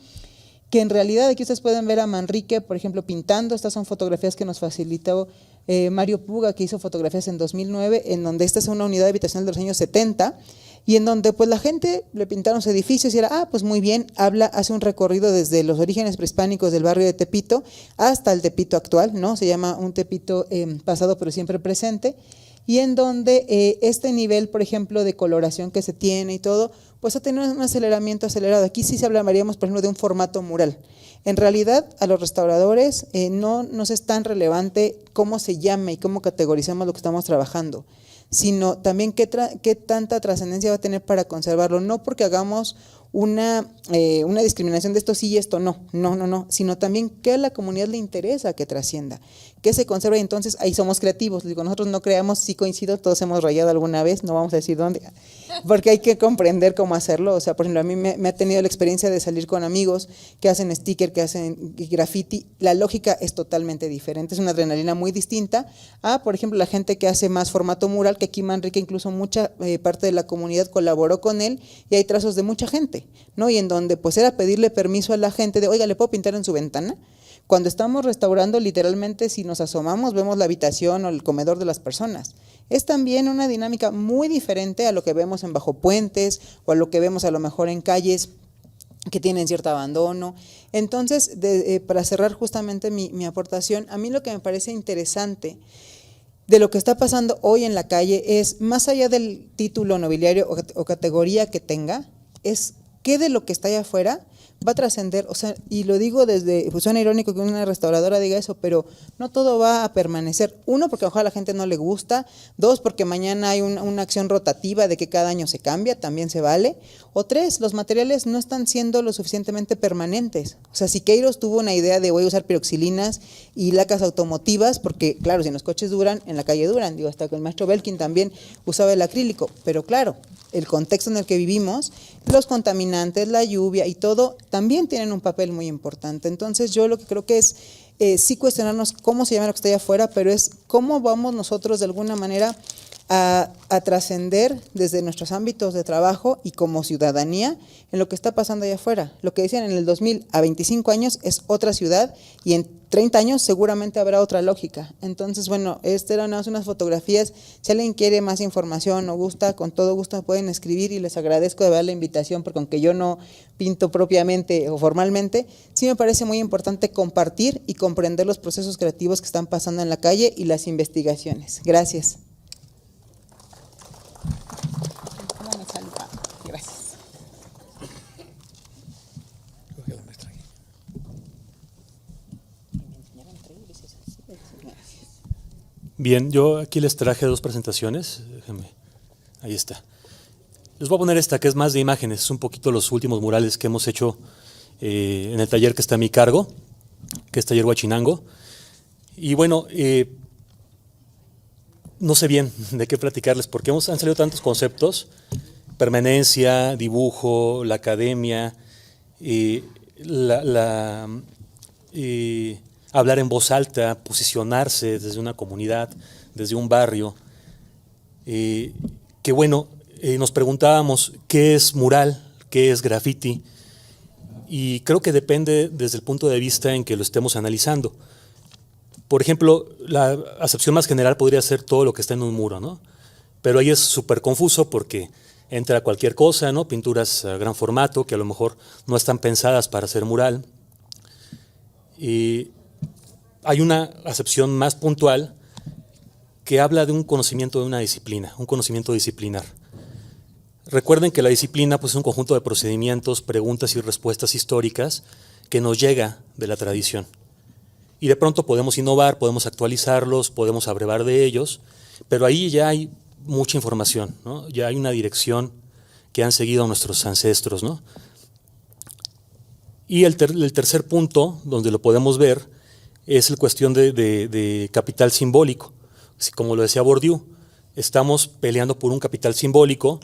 Que en realidad aquí ustedes pueden ver a Manrique, por ejemplo, pintando. Estas son fotografías que nos facilitó Mario Puga, que hizo fotografías en 2009, en donde esta es una unidad habitacional de los años 70, y en donde pues la gente le pintaron sus edificios y era, pues muy bien, hace un recorrido desde los orígenes prehispánicos del barrio de Tepito hasta el Tepito actual, ¿no? Se llama un Tepito pasado pero siempre presente, y en donde este nivel, por ejemplo, de coloración que se tiene y todo, pues ha tenido un aceleramiento acelerado. Aquí sí hablaríamos, por ejemplo, de un formato mural. En realidad, a los restauradores no nos es tan relevante cómo se llama y cómo categorizamos lo que estamos trabajando, sino también qué tanta trascendencia va a tener para conservarlo, no porque hagamos una discriminación de esto sí y esto no, sino también qué a la comunidad le interesa que trascienda, que se conserve. Y entonces ahí somos creativos. Digo, nosotros no creamos, sí coincido, todos hemos rayado alguna vez, no vamos a decir dónde, porque hay que comprender cómo hacerlo. O sea, por ejemplo, a mí me ha tenido la experiencia de salir con amigos que hacen sticker, que hacen graffiti. La lógica es totalmente diferente, es una adrenalina muy distinta a, por ejemplo, la gente que hace más formato mural, que aquí Manrique incluso mucha parte de la comunidad colaboró con él, y hay trazos de mucha gente, ¿no? Y en donde pues era pedirle permiso a la gente de, oiga, ¿le puedo pintar en su ventana? Cuando estamos restaurando, literalmente, si nos asomamos, vemos la habitación o el comedor de las personas. Es también una dinámica muy diferente a lo que vemos en bajo puentes o a lo que vemos a lo mejor en calles que tienen cierto abandono. Entonces, para cerrar justamente mi aportación, a mí lo que me parece interesante de lo que está pasando hoy en la calle es, más allá del título nobiliario o categoría que tenga, es qué de lo que está allá afuera va a trascender. O sea, y lo digo desde, pues suena irónico que una restauradora diga eso, pero no todo va a permanecer. Uno, porque ojalá a la gente no le gusta. Dos, porque mañana hay una acción rotativa de que cada año se cambia, también se vale. O tres, los materiales no están siendo lo suficientemente permanentes. O sea, Siqueiros tuvo una idea de voy a usar piroxilinas y lacas automotivas, porque claro, si en los coches duran, en la calle duran. Digo, hasta que el maestro Belkin también usaba el acrílico, pero claro, el contexto en el que vivimos, los contaminantes, la lluvia y todo, también tienen un papel muy importante. Entonces yo lo que creo que es sí cuestionarnos cómo se llama lo que está allá afuera, pero es cómo vamos nosotros de alguna manera a trascender desde nuestros ámbitos de trabajo y como ciudadanía en lo que está pasando allá afuera. Lo que decían en el 2000 a 25 años es otra ciudad y en 30 años seguramente habrá otra lógica. Entonces, bueno, eran unas fotografías. Si alguien quiere más información o gusta, con todo gusto pueden escribir y les agradezco de verdad la invitación, porque aunque yo no pinto propiamente o formalmente, sí me parece muy importante compartir y comprender los procesos creativos que están pasando en la calle y las investigaciones. Gracias. Gracias. Bien, yo aquí les traje dos presentaciones. Déjenme. Ahí está. Les voy a poner esta que es más de imágenes, es un poquito los últimos murales que hemos hecho en el taller que está a mi cargo, que es Taller Huachinango. Y bueno, no sé bien de qué platicarles porque han salido tantos conceptos: permanencia, dibujo, la academia, hablar en voz alta, posicionarse desde una comunidad, desde un barrio. Que bueno, nos preguntábamos qué es mural, qué es graffiti, y creo que depende desde el punto de vista en que lo estemos analizando. Por ejemplo, la acepción más general podría ser todo lo que está en un muro, ¿no? Pero ahí es súper confuso porque entra cualquier cosa, ¿no? Pinturas a gran formato que a lo mejor no están pensadas para ser mural. Y hay una acepción más puntual que habla de un conocimiento de una disciplina, un conocimiento disciplinar. Recuerden que la disciplina pues, es un conjunto de procedimientos, preguntas y respuestas históricas que nos llega de la tradición. Y de pronto podemos innovar, podemos actualizarlos, podemos abrevar de ellos, pero ahí ya hay mucha información, ¿no? Ya hay una dirección que han seguido nuestros ancestros, ¿no? Y el tercer punto, donde lo podemos ver, es la cuestión de capital simbólico. Como lo decía Bourdieu, estamos peleando por un capital simbólico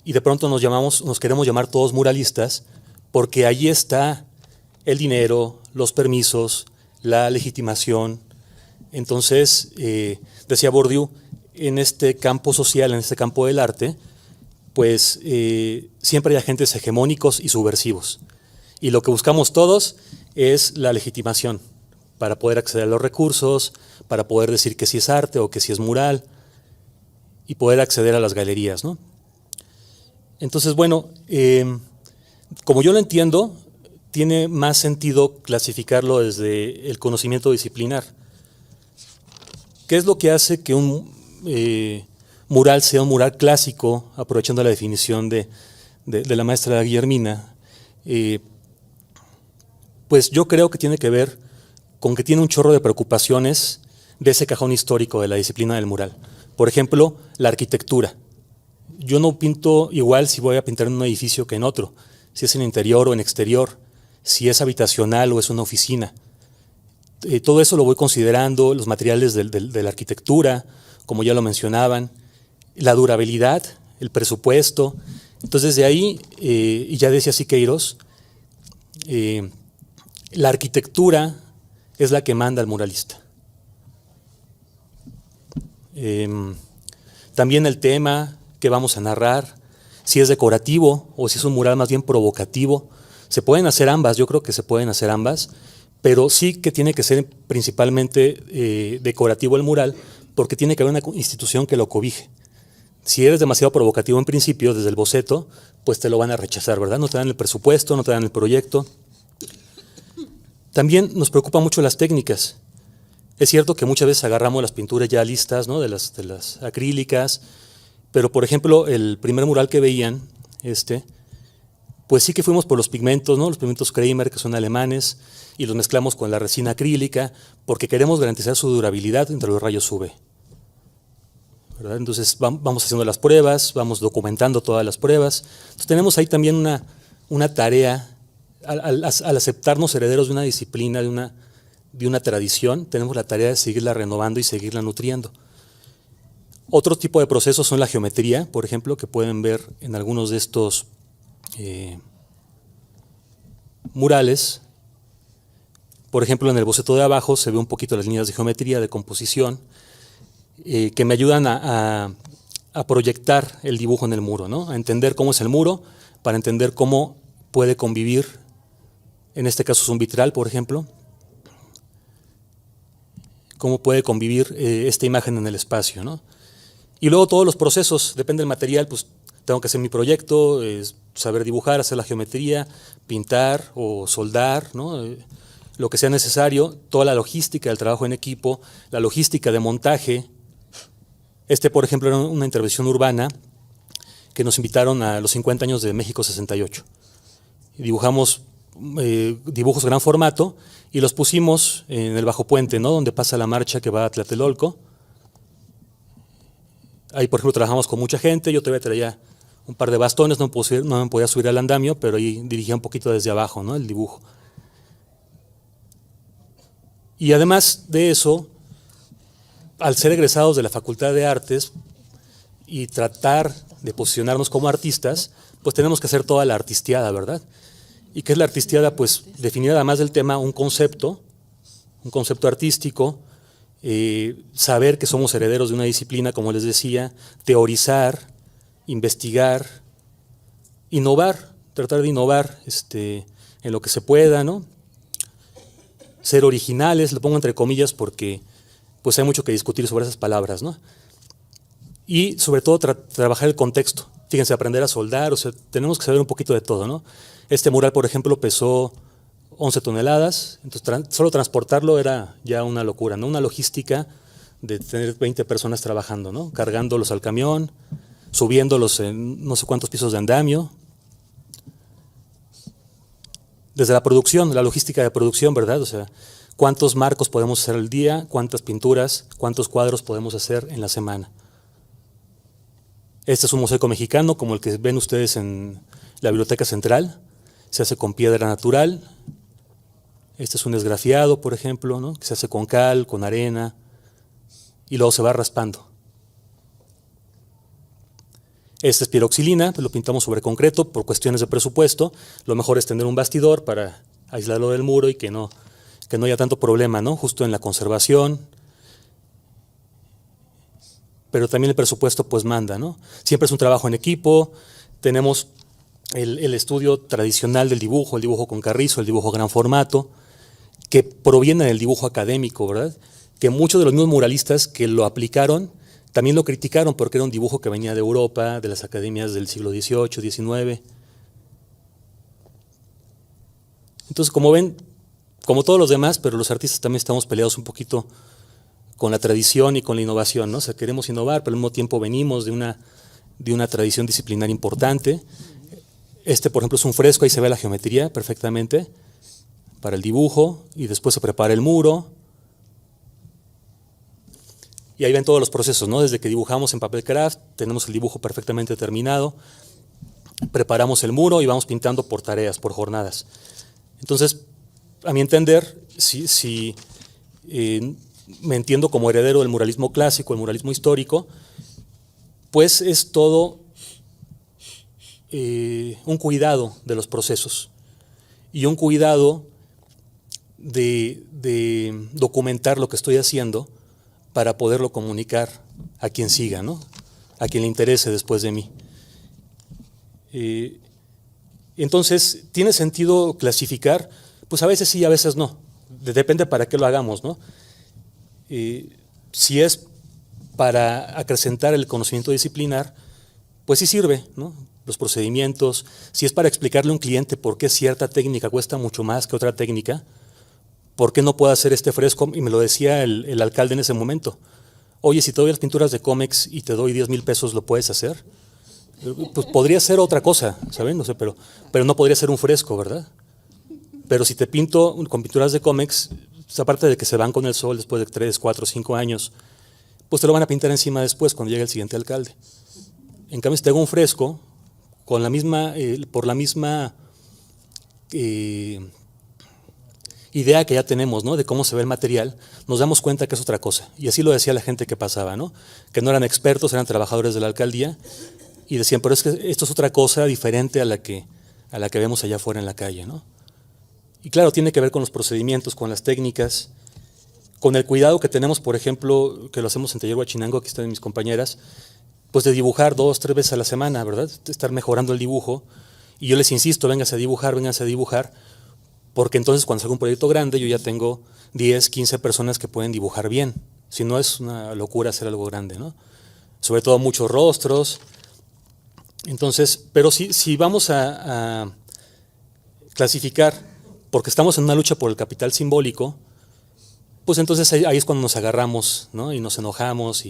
y de pronto nos queremos llamar todos muralistas porque allí está el dinero, los permisos, la legitimación. Entonces, decía Bourdieu, en este campo social, en este campo del arte, pues siempre hay agentes hegemónicos y subversivos. Y lo que buscamos todos es la legitimación para poder acceder a los recursos, para poder decir que sí es arte o que sí es mural y poder acceder a las galerías, ¿no? Entonces, bueno, como yo lo entiendo, tiene más sentido clasificarlo desde el conocimiento disciplinar. ¿Qué es lo que hace que un mural sea un mural clásico, aprovechando la definición de la maestra Guillermina? Pues yo creo que tiene que ver con que tiene un chorro de preocupaciones de ese cajón histórico de la disciplina del mural. Por ejemplo, la arquitectura. Yo no pinto igual si voy a pintar en un edificio que en otro, si es en interior o en exterior, si es habitacional o es una oficina. Todo eso lo voy considerando, los materiales de la arquitectura, como ya lo mencionaban, la durabilidad, el presupuesto. Entonces de ahí, y ya decía Siqueiros, la arquitectura es la que manda al muralista. También el tema que vamos a narrar, si es decorativo o si es un mural más bien provocativo. Se pueden hacer ambas, yo creo que se pueden hacer ambas, pero sí que tiene que ser principalmente decorativo el mural, porque tiene que haber una institución que lo cobije. Si eres demasiado provocativo en principio, desde el boceto, pues te lo van a rechazar, ¿verdad? No te dan el presupuesto, no te dan el proyecto. También nos preocupan mucho las técnicas. Es cierto que muchas veces agarramos las pinturas ya listas, ¿no? de las acrílicas, pero por ejemplo, el primer mural que veían, pues sí que fuimos por los pigmentos, ¿no? Los pigmentos Kramer, que son alemanes, y los mezclamos con la resina acrílica, porque queremos garantizar su durabilidad entre los rayos UV. ¿Verdad? Entonces vamos haciendo las pruebas, vamos documentando todas las pruebas. Entonces tenemos ahí también una tarea. Al aceptarnos herederos de una disciplina, de una tradición, tenemos la tarea de seguirla renovando y seguirla nutriendo. Otro tipo de procesos son la geometría, por ejemplo, que pueden ver en algunos de estos murales. Por ejemplo, en el boceto de abajo se ve un poquito las líneas de geometría, de composición, que me ayudan a a proyectar el dibujo en el muro, ¿no? A entender cómo es el muro, para entender cómo puede convivir, en este caso es un vitral, por ejemplo, cómo puede convivir esta imagen en el espacio, ¿no? Y luego todos los procesos, depende del material, pues tengo que hacer mi proyecto, saber dibujar, hacer la geometría, pintar o soldar, ¿no? Lo que sea necesario, toda la logística del trabajo en equipo, la logística de montaje. Por ejemplo, era una intervención urbana que nos invitaron a los 50 años de México 68. Y dibujamos dibujos de gran formato y los pusimos en el Bajo Puente, ¿no? Donde pasa la marcha que va a Tlatelolco. Ahí, por ejemplo, trabajamos con mucha gente, yo todavía traía un par de bastones, no me podía subir al andamio, pero ahí dirigía un poquito desde abajo, ¿no? El dibujo. Y además de eso, al ser egresados de la Facultad de Artes y tratar de posicionarnos como artistas, pues tenemos que hacer toda la artisteada, ¿verdad? ¿Y qué es la artisteada? Pues definir además del tema un concepto artístico, saber que somos herederos de una disciplina, como les decía, teorizar, investigar, innovar, tratar de innovar en lo que se pueda, ¿no? Ser originales, lo pongo entre comillas porque pues hay mucho que discutir sobre esas palabras, ¿no? Y sobre todo trabajar el contexto. Fíjense, aprender a soldar, o sea, tenemos que saber un poquito de todo, ¿no? Este mural, por ejemplo, pesó 11 toneladas, entonces solo transportarlo era ya una locura, ¿no? Una logística de tener 20 personas trabajando, ¿no? Cargándolos al camión, subiéndolos en no sé cuántos pisos de andamio. Desde la producción, la logística de producción, ¿verdad? O sea, cuántos marcos podemos hacer al día, cuántas pinturas, cuántos cuadros podemos hacer en la semana. Este es un mosaico mexicano, como el que ven ustedes en la Biblioteca Central. Se hace con piedra natural. Este es un esgrafiado, por ejemplo, ¿no? Que se hace con cal, con arena, y luego se va raspando. Este es piroxilina, lo pintamos sobre concreto por cuestiones de presupuesto. Lo mejor es tener un bastidor para aislarlo del muro y que no haya tanto problema, ¿no? Justo en la conservación. Pero también el presupuesto pues manda, ¿no? Siempre es un trabajo en equipo. Tenemos el estudio tradicional del dibujo, el dibujo con carrizo, el dibujo gran formato, que proviene del dibujo académico, ¿verdad? Que muchos de los mismos muralistas que lo aplicaron también lo criticaron porque era un dibujo que venía de Europa, de las academias del siglo XVIII, XIX. Entonces, como ven, como todos los demás, pero los artistas también estamos peleados un poquito con la tradición y con la innovación, ¿no? O sea, queremos innovar, pero al mismo tiempo venimos de una tradición disciplinar importante. Por ejemplo, es un fresco, ahí se ve la geometría perfectamente para el dibujo y después se prepara el muro. Y ahí ven todos los procesos, ¿no? Desde que dibujamos en papel craft, tenemos el dibujo perfectamente terminado, preparamos el muro y vamos pintando por tareas, por jornadas. Entonces, a mi entender, si me entiendo como heredero del muralismo clásico, el muralismo histórico, pues es todo un cuidado de los procesos y un cuidado de documentar lo que estoy haciendo para poderlo comunicar a quien siga, ¿no? A quien le interese después de mí. Entonces, ¿tiene sentido clasificar? Pues a veces sí, a veces no. Depende para qué lo hagamos, ¿no? Si es para acrecentar el conocimiento disciplinar, pues sí sirve, ¿no? Los procedimientos. Si es para explicarle a un cliente por qué cierta técnica cuesta mucho más que otra técnica, ¿por qué no puedo hacer este fresco? Y me lo decía el alcalde en ese momento. Oye, si te doy las pinturas de Comex y te doy 10,000 pesos, ¿lo puedes hacer? Pues podría ser otra cosa, ¿saben? No sé, pero no podría ser un fresco, ¿verdad? Pero si te pinto con pinturas de Comex, pues aparte de que se van con el sol después de 3, 4, 5 años, pues te lo van a pintar encima después cuando llegue el siguiente alcalde. En cambio, si te hago un fresco, con la misma, por la misma idea que ya tenemos, ¿no? De cómo se ve el material, nos damos cuenta que es otra cosa. Y así lo decía la gente que pasaba, ¿no? Que no eran expertos, eran trabajadores de la alcaldía, y decían, pero es que esto es otra cosa diferente a la que vemos allá afuera en la calle, ¿no? Y claro, tiene que ver con los procedimientos, con las técnicas, con el cuidado que tenemos, por ejemplo, que lo hacemos en Taller Huachinango, aquí están mis compañeras, pues de dibujar 2, 3 veces a la semana, ¿verdad? De estar mejorando el dibujo. Y yo les insisto, vénganse a dibujar, porque entonces cuando salga un proyecto grande yo ya tengo 10, 15 personas que pueden dibujar bien. Si no es una locura hacer algo grande, ¿no? Sobre todo muchos rostros. Entonces, pero si vamos a clasificar, porque estamos en una lucha por el capital simbólico, pues entonces ahí es cuando nos agarramos, ¿no? Y nos enojamos,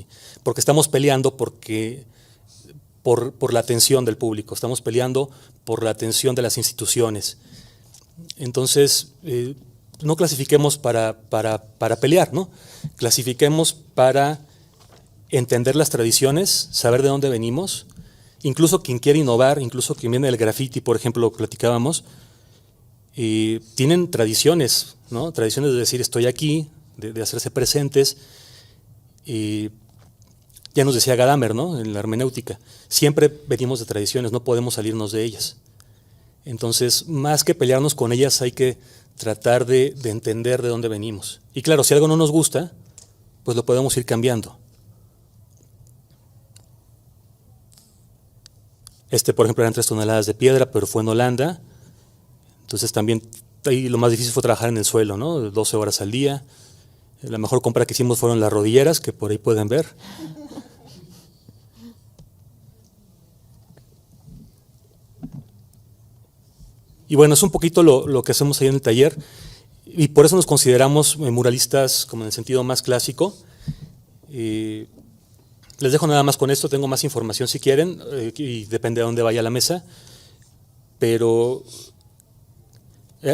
porque estamos peleando por la atención del público, estamos peleando por la atención de las instituciones. Entonces, no clasifiquemos para pelear, ¿no? Clasifiquemos para entender las tradiciones, saber de dónde venimos. Incluso quien quiere innovar, incluso quien viene del graffiti, por ejemplo, lo que platicábamos, tienen tradiciones, ¿no? Tradiciones de decir estoy aquí, de hacerse presentes. Ya nos decía Gadamer, ¿no? En la hermenéutica, siempre venimos de tradiciones, no podemos salirnos de ellas. Entonces, más que pelearnos con ellas, hay que tratar de entender de dónde venimos. Y claro, si algo no nos gusta, pues lo podemos ir cambiando. Por ejemplo, eran 3 toneladas de piedra, pero fue en Holanda. Entonces también ahí lo más difícil fue trabajar en el suelo, ¿no? 12 horas al día. La mejor compra que hicimos fueron las rodilleras, que por ahí pueden ver. Y bueno, es un poquito lo que hacemos ahí en el taller. Y por eso nos consideramos muralistas como en el sentido más clásico. Les dejo nada más con esto, tengo más información si quieren, y depende de dónde vaya la mesa. Pero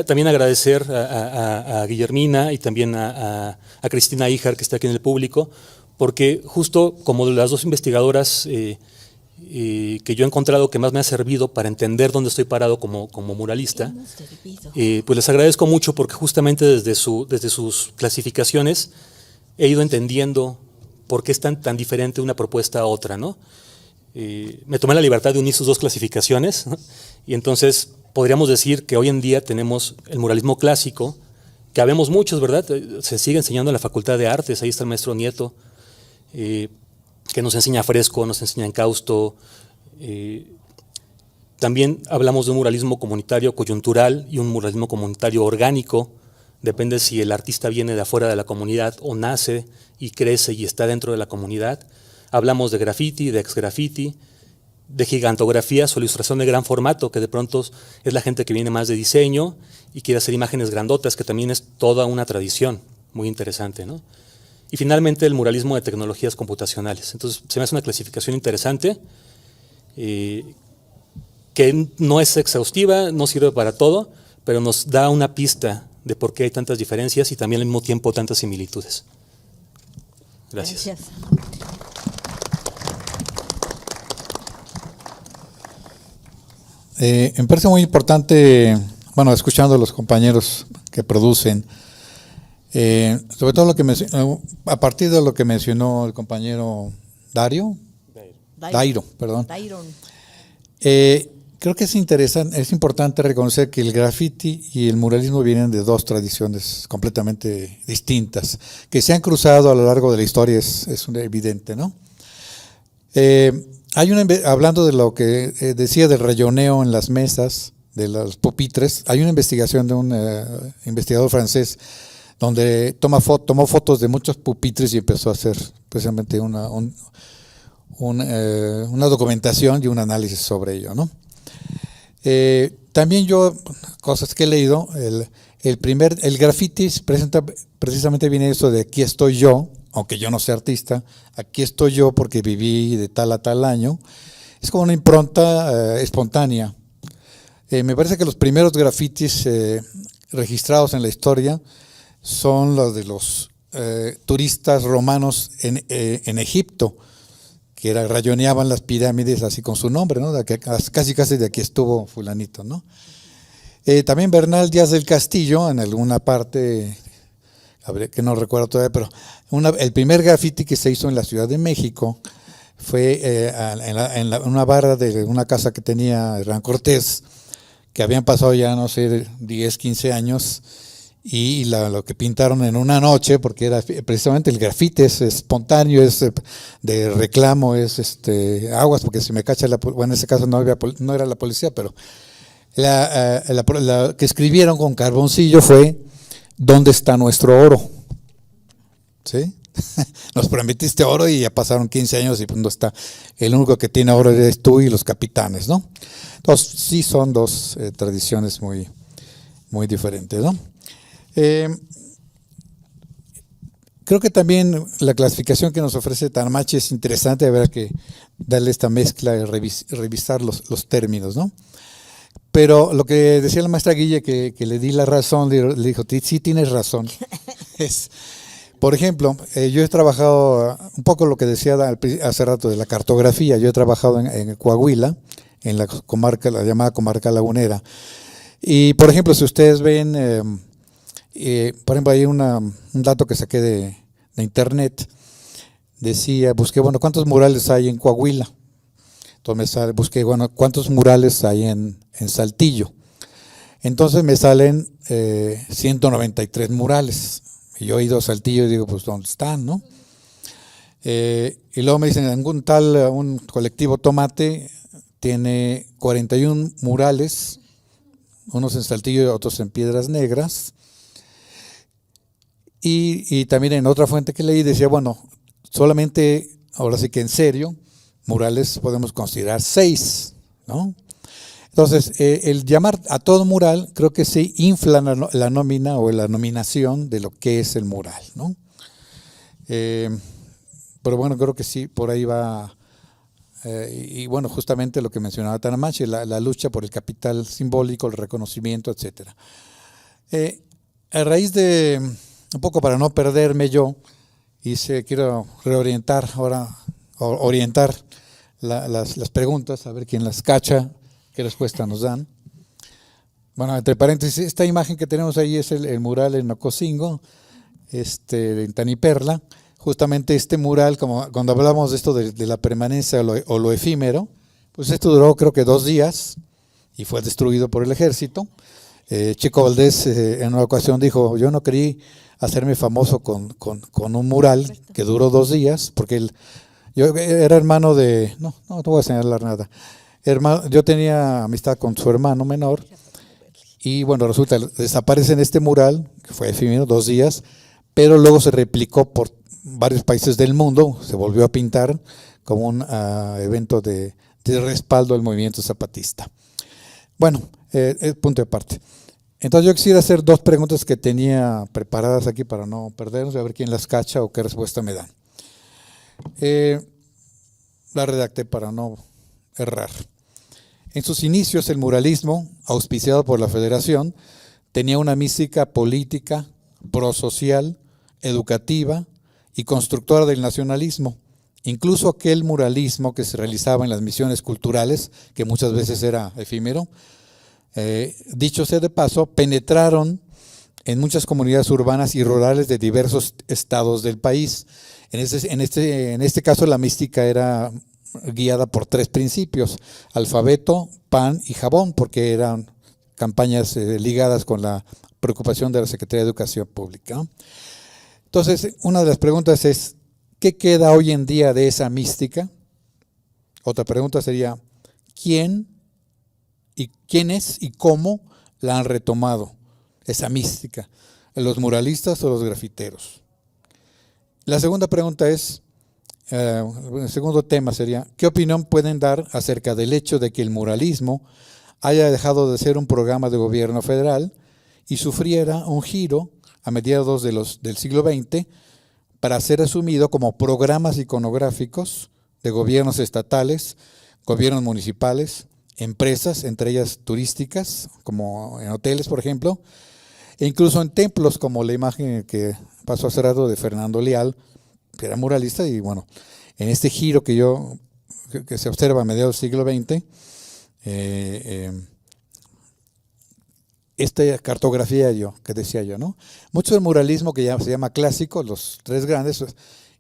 también agradecer a Guillermina y también a Cristina Híjar, que está aquí en el público, porque justo como las dos investigadoras que yo he encontrado que más me ha servido para entender dónde estoy parado como muralista, pues les agradezco mucho porque justamente desde sus clasificaciones he ido entendiendo por qué es tan diferente una propuesta a otra, ¿no? Me tomé la libertad de unir sus dos clasificaciones, ¿no? Y entonces podríamos decir que hoy en día tenemos el muralismo clásico, que habemos muchos, ¿verdad? Se sigue enseñando en la Facultad de Artes, ahí está el maestro Nieto, que nos enseña fresco, nos enseña encausto. También hablamos de un muralismo comunitario coyuntural y un muralismo comunitario orgánico. Depende si el artista viene de afuera de la comunidad o nace y crece y está dentro de la comunidad. Hablamos de graffiti, de ex-graffiti, de gigantografías o ilustración de gran formato, que de pronto es la gente que viene más de diseño y quiere hacer imágenes grandotas, que también es toda una tradición muy interesante, ¿no? Y finalmente el muralismo de tecnologías computacionales. Entonces se me hace una clasificación interesante, que no es exhaustiva, no sirve para todo, pero nos da una pista de por qué hay tantas diferencias y también al mismo tiempo tantas similitudes. Gracias. Me parece muy importante, bueno, escuchando a los compañeros que producen, sobre todo a partir de lo que mencionó el compañero Dairo, perdón. Creo que es importante reconocer que el graffiti y el muralismo vienen de dos tradiciones completamente distintas, que se han cruzado a lo largo de la historia, es evidente, ¿no? Hablando de lo que decía del rayoneo en las mesas, de los pupitres, hay una investigación de un investigador francés donde tomó fotos de muchos pupitres y empezó a hacer precisamente una documentación y un análisis sobre ello, ¿no? También yo, cosas que he leído, el graffiti precisamente viene eso de aquí estoy yo, aunque yo no sea artista, aquí estoy yo porque viví de tal a tal año. Es como una impronta espontánea. Me parece que los primeros grafitis registrados en la historia son los de los turistas romanos en Egipto, que rayoneaban las pirámides así con su nombre, ¿no? Casi de aquí estuvo fulanito, ¿no? También Bernal Díaz del Castillo, en alguna parte, que no recuerdo todavía, pero el primer graffiti que se hizo en la Ciudad de México fue en una barra de una casa que tenía Hernán Cortés, que habían pasado ya, no sé, 10, 15 años, y lo que pintaron en una noche, porque era precisamente el grafite, es espontáneo, es de reclamo, es aguas, porque si me cacha bueno, en ese caso no era la policía, pero la que escribieron con carboncillo fue: ¿dónde está nuestro oro? ¿Sí? Nos prometiste oro y ya pasaron 15 años y pues no está. El único que tiene oro eres tú y los capitanes, ¿no? Entonces sí son dos tradiciones muy, muy diferentes, ¿no? Creo que también la clasificación que nos ofrece Tanamachi es interesante, habrá que darle esta mezcla y revisar los términos, ¿no? Pero lo que decía la maestra Guille, que le di la razón, le dijo: sí, tienes razón. Por ejemplo, yo he trabajado un poco lo que decía hace rato de la cartografía. Yo he trabajado en Coahuila, en la comarca, la llamada comarca lagunera. Y, por ejemplo, si ustedes ven, por ejemplo, hay un dato que saqué de internet. Busqué, bueno, ¿cuántos murales hay en Coahuila? Entonces busqué, bueno, ¿cuántos murales hay en Saltillo? Entonces me salen 193 murales. Y yo he ido a Saltillo y digo, pues, ¿dónde están, no? Y luego me dicen, un colectivo Tomate tiene 41 murales, unos en Saltillo y otros en Piedras Negras. Y también en otra fuente que leí decía, bueno, solamente, ahora sí que en serio, murales podemos considerar 6, ¿no? Entonces, el llamar a todo mural, creo que se infla la nómina o la nominación de lo que es el mural, ¿no? Pero bueno, creo que sí, por ahí va. Y bueno, justamente lo que mencionaba Tanamachi, la lucha por el capital simbólico, el reconocimiento, etcétera. A raíz de, un poco para no perderme yo, quiero reorientar ahora, orientar las preguntas, a ver quién las cacha, qué respuesta nos dan. Bueno, entre paréntesis, esta imagen que tenemos ahí es el mural en Ocosingo, en Taniperla. Justamente este mural, como cuando hablamos de esto de la permanencia o lo efímero, pues esto duró creo que 2 días y fue destruido por el ejército. Chico Valdés en una ocasión dijo: yo no quería hacerme famoso con un mural que duró 2 días, porque yo era hermano de, no te voy a señalar nada, yo tenía amistad con su hermano menor, y bueno, resulta, desaparece en este mural, que fue efímero, 2 días, pero luego se replicó por varios países del mundo, se volvió a pintar como un evento de respaldo al movimiento zapatista. Bueno, punto de parte. Entonces yo quisiera hacer 2 preguntas que tenía preparadas aquí para no perdernos, a ver quién las cacha o qué respuesta me dan. La redacté para no errar. En sus inicios, el muralismo, auspiciado por la Federación, tenía una mística política, prosocial, educativa y constructora del nacionalismo. Incluso aquel muralismo que se realizaba en las misiones culturales, que muchas veces era efímero, dicho sea de paso, penetraron en muchas comunidades urbanas y rurales de diversos estados del país. En este caso, la mística era guiada por 3 principios: alfabeto, pan y jabón, porque eran campañas ligadas con la preocupación de la Secretaría de Educación Pública. Entonces, una de las preguntas es: ¿qué queda hoy en día de esa mística? Otra pregunta sería: ¿quiénes y cómo la han retomado, esa mística? ¿Los muralistas o los grafiteros? La segunda pregunta es, el segundo tema sería: ¿qué opinión pueden dar acerca del hecho de que el muralismo haya dejado de ser un programa de gobierno federal y sufriera un giro a mediados del siglo XX para ser asumido como programas iconográficos de gobiernos estatales, gobiernos municipales, empresas, entre ellas turísticas, como en hoteles, por ejemplo, e incluso en templos, como la imagen que pasó hace rato de Fernando Leal, que era muralista? Y bueno, en este giro que se observa a mediados del siglo XX, esta cartografía que decía yo, ¿no? Mucho del muralismo que ya se llama clásico, los 3 grandes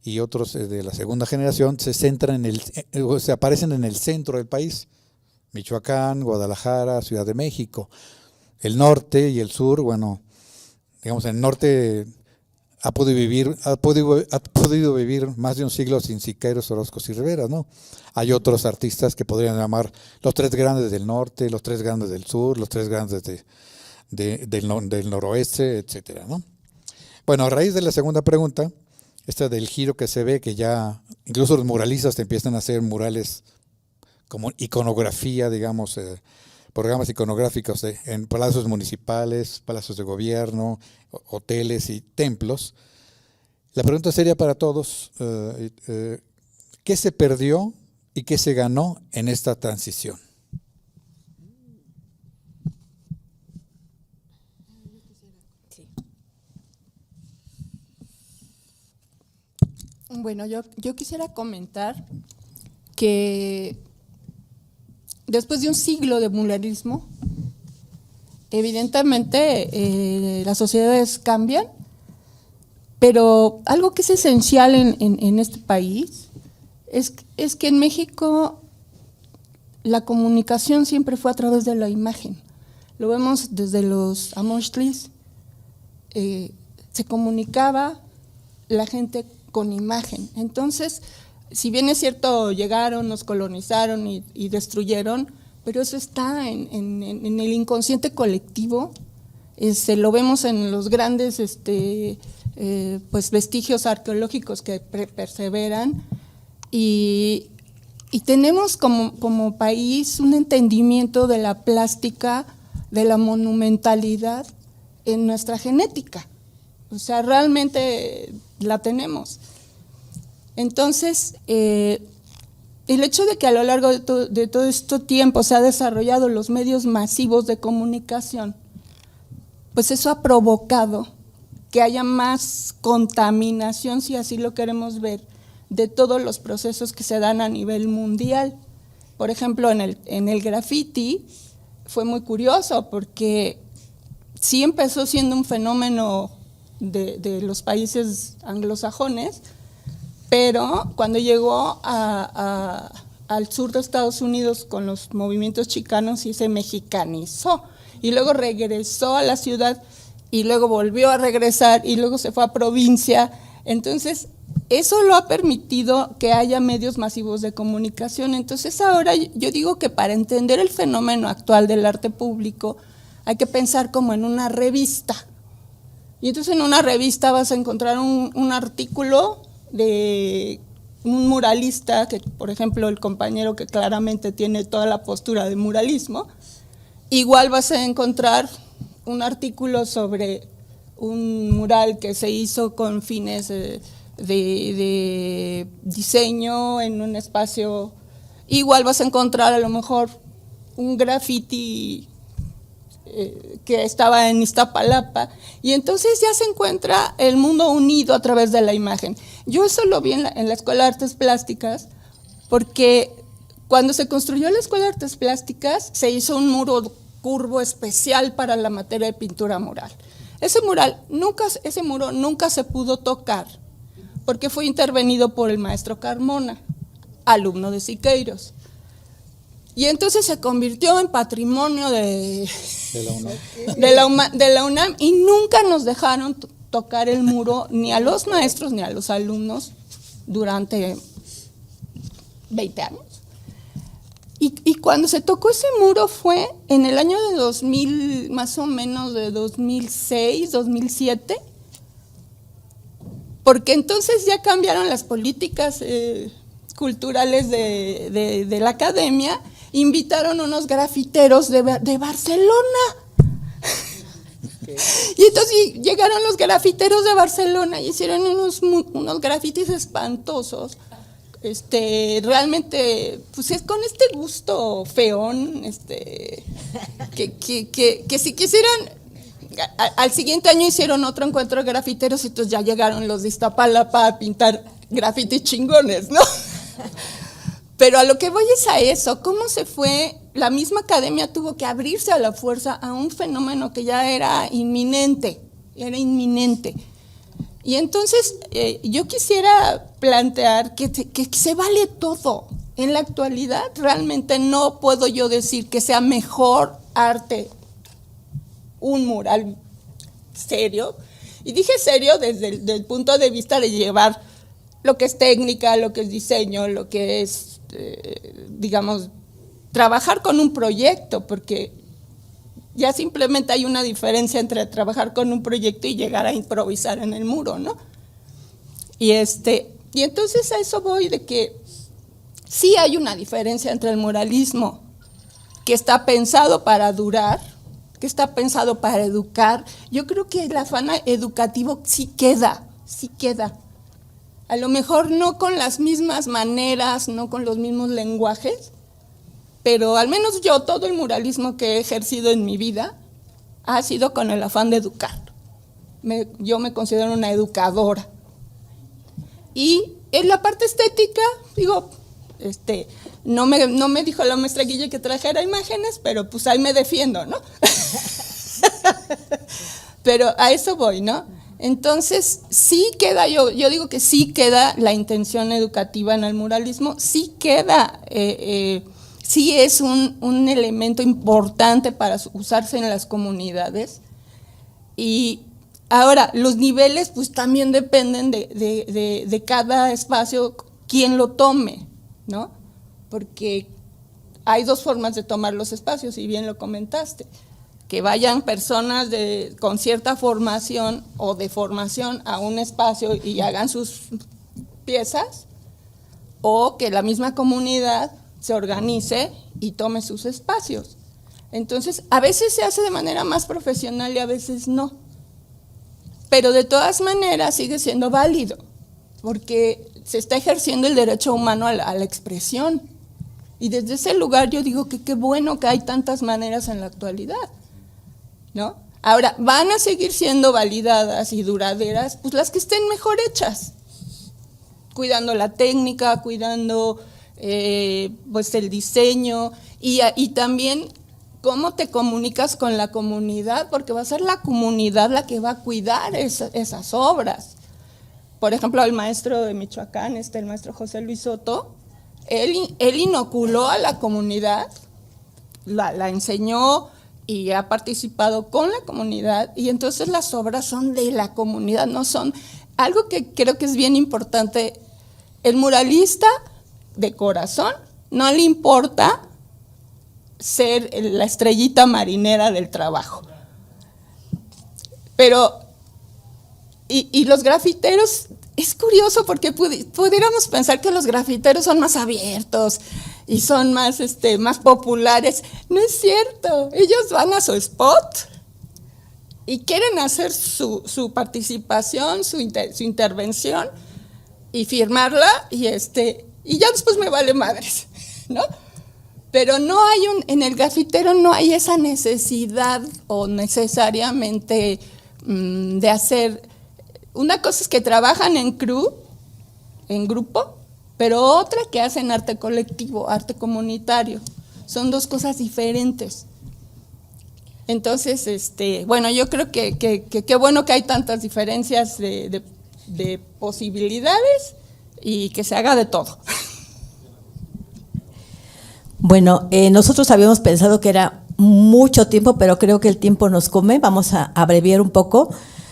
y otros de la segunda generación, se aparecen en el centro del país: Michoacán, Guadalajara, Ciudad de México. El norte y el sur, bueno, digamos, en el norte ha podido vivir más de un siglo sin Siqueiros, Orozcos y Rivera, ¿no? Hay otros artistas que podrían llamar los tres grandes del norte, los tres grandes del sur, los tres grandes del noroeste, etcétera, ¿no? Bueno, a raíz de la segunda pregunta, esta del giro que se ve, que ya incluso los muralistas te empiezan a hacer murales como iconografía, digamos, programas iconográficos en palacios municipales, palacios de gobierno, hoteles y templos. La pregunta sería para todos, ¿qué se perdió y qué se ganó en esta transición? Bueno, yo quisiera comentar que después de un siglo de muralismo, evidentemente las sociedades cambian, pero algo que es esencial en este país es que en México la comunicación siempre fue a través de la imagen. Lo vemos desde los Amochtlis, se comunicaba la gente con imagen. Entonces, si bien es cierto, llegaron, nos colonizaron y destruyeron, pero eso está en el inconsciente colectivo. Lo vemos en los grandes pues vestigios arqueológicos que perseveran y tenemos como país un entendimiento de la plástica, de la monumentalidad en nuestra genética. O sea, realmente la tenemos. Entonces, el hecho de que a lo largo de todo este tiempo se ha desarrollado los medios masivos de comunicación, pues eso ha provocado que haya más contaminación, si así lo queremos ver, de todos los procesos que se dan a nivel mundial. Por ejemplo, en el graffiti fue muy curioso porque sí empezó siendo un fenómeno de los países anglosajones, pero cuando llegó al sur de Estados Unidos con los movimientos chicanos sí se mexicanizó y luego regresó a la ciudad y luego volvió a regresar y luego se fue a provincia. Entonces, eso lo ha permitido que haya medios masivos de comunicación. Entonces, ahora yo digo que para entender el fenómeno actual del arte público hay que pensar como en una revista. Y entonces en una revista vas a encontrar un artículo de un muralista, que por ejemplo el compañero que claramente tiene toda la postura de muralismo, igual vas a encontrar un artículo sobre un mural que se hizo con fines de diseño en un espacio, igual vas a encontrar a lo mejor un graffiti que estaba en Iztapalapa, y entonces ya se encuentra el mundo unido a través de la imagen. Yo eso lo vi en la Escuela de Artes Plásticas, porque cuando se construyó la Escuela de Artes Plásticas se hizo un muro curvo especial para la materia de pintura mural. Ese muro nunca se pudo tocar porque fue intervenido por el maestro Carmona, alumno de Siqueiros. Y entonces se convirtió en patrimonio de la UNAM y nunca nos dejaron tocar el muro ni a los maestros ni a los alumnos durante 20 años. Y cuando se tocó ese muro fue en el año de 2000, más o menos de 2006, 2007, porque entonces ya cambiaron las políticas culturales de la academia. Invitaron unos grafiteros de Barcelona. Okay. Y entonces llegaron los grafiteros de Barcelona y hicieron unos grafitis espantosos. Realmente, pues es con este gusto feón, que si quisieran, al siguiente año hicieron otro encuentro de grafiteros y entonces ya llegaron los de Iztapalapa a pintar grafitis chingones, ¿no? Pero a lo que voy es a eso, cómo se fue, la misma academia tuvo que abrirse a la fuerza a un fenómeno que ya era inminente. Y entonces yo quisiera plantear que se vale todo. En la actualidad realmente no puedo yo decir que sea mejor arte un mural serio. Y dije serio desde el punto de vista de llevar lo que es técnica, lo que es diseño, lo que es, digamos, trabajar con un proyecto, porque ya simplemente hay una diferencia entre trabajar con un proyecto y llegar a improvisar en el muro, ¿no? Y entonces a eso voy, de que sí hay una diferencia entre el muralismo, que está pensado para durar, que está pensado para educar. Yo creo que el afán educativo sí queda. A lo mejor no con las mismas maneras, no con los mismos lenguajes, pero al menos yo, todo el muralismo que he ejercido en mi vida ha sido con el afán de educar. Yo me considero una educadora. Y en la parte estética, digo, no me dijo la maestra Guille que trajera imágenes, pero pues ahí me defiendo, ¿no? Pero a eso voy, ¿no? Entonces, sí queda, yo digo que sí queda la intención educativa en el muralismo, sí queda, sí es un elemento importante para usarse en las comunidades. Y ahora, los niveles pues también dependen de cada espacio, quien lo tome, ¿no? Porque hay dos formas de tomar los espacios, y bien lo comentaste, que vayan personas con cierta formación o de formación a un espacio y hagan sus piezas, o que la misma comunidad se organice y tome sus espacios. Entonces, a veces se hace de manera más profesional y a veces no. Pero de todas maneras sigue siendo válido, porque se está ejerciendo el derecho humano a la expresión. Y desde ese lugar yo digo que qué bueno que hay tantas maneras en la actualidad, ¿no? Ahora, van a seguir siendo validadas y duraderas pues las que estén mejor hechas, cuidando la técnica, cuidando pues el diseño y también cómo te comunicas con la comunidad, porque va a ser la comunidad la que va a cuidar esas obras. Por ejemplo, el maestro de Michoacán, el maestro José Luis Soto, él inoculó a la comunidad, la enseñó y ha participado con la comunidad, y entonces las obras son de la comunidad, no son algo que creo que es bien importante. El muralista de corazón no le importa ser la estrellita marinera del trabajo, pero y los grafiteros, es curioso porque pudiéramos pensar que los grafiteros son más abiertos y son más populares. No es cierto, ellos van a su spot y quieren hacer su participación, su intervención y firmarla, y ya después me vale madres, ¿no? Pero no hay en el grafitero no hay esa necesidad o necesariamente de hacer. Una cosa es que trabajan en crew, en grupo, pero otra que hacen arte colectivo, arte comunitario. Son dos cosas diferentes. Entonces, bueno, yo creo que qué bueno que hay tantas diferencias de posibilidades y que se haga de todo. Bueno, nosotros habíamos pensado que era mucho tiempo, pero creo que el tiempo nos come. Vamos a abreviar un poco.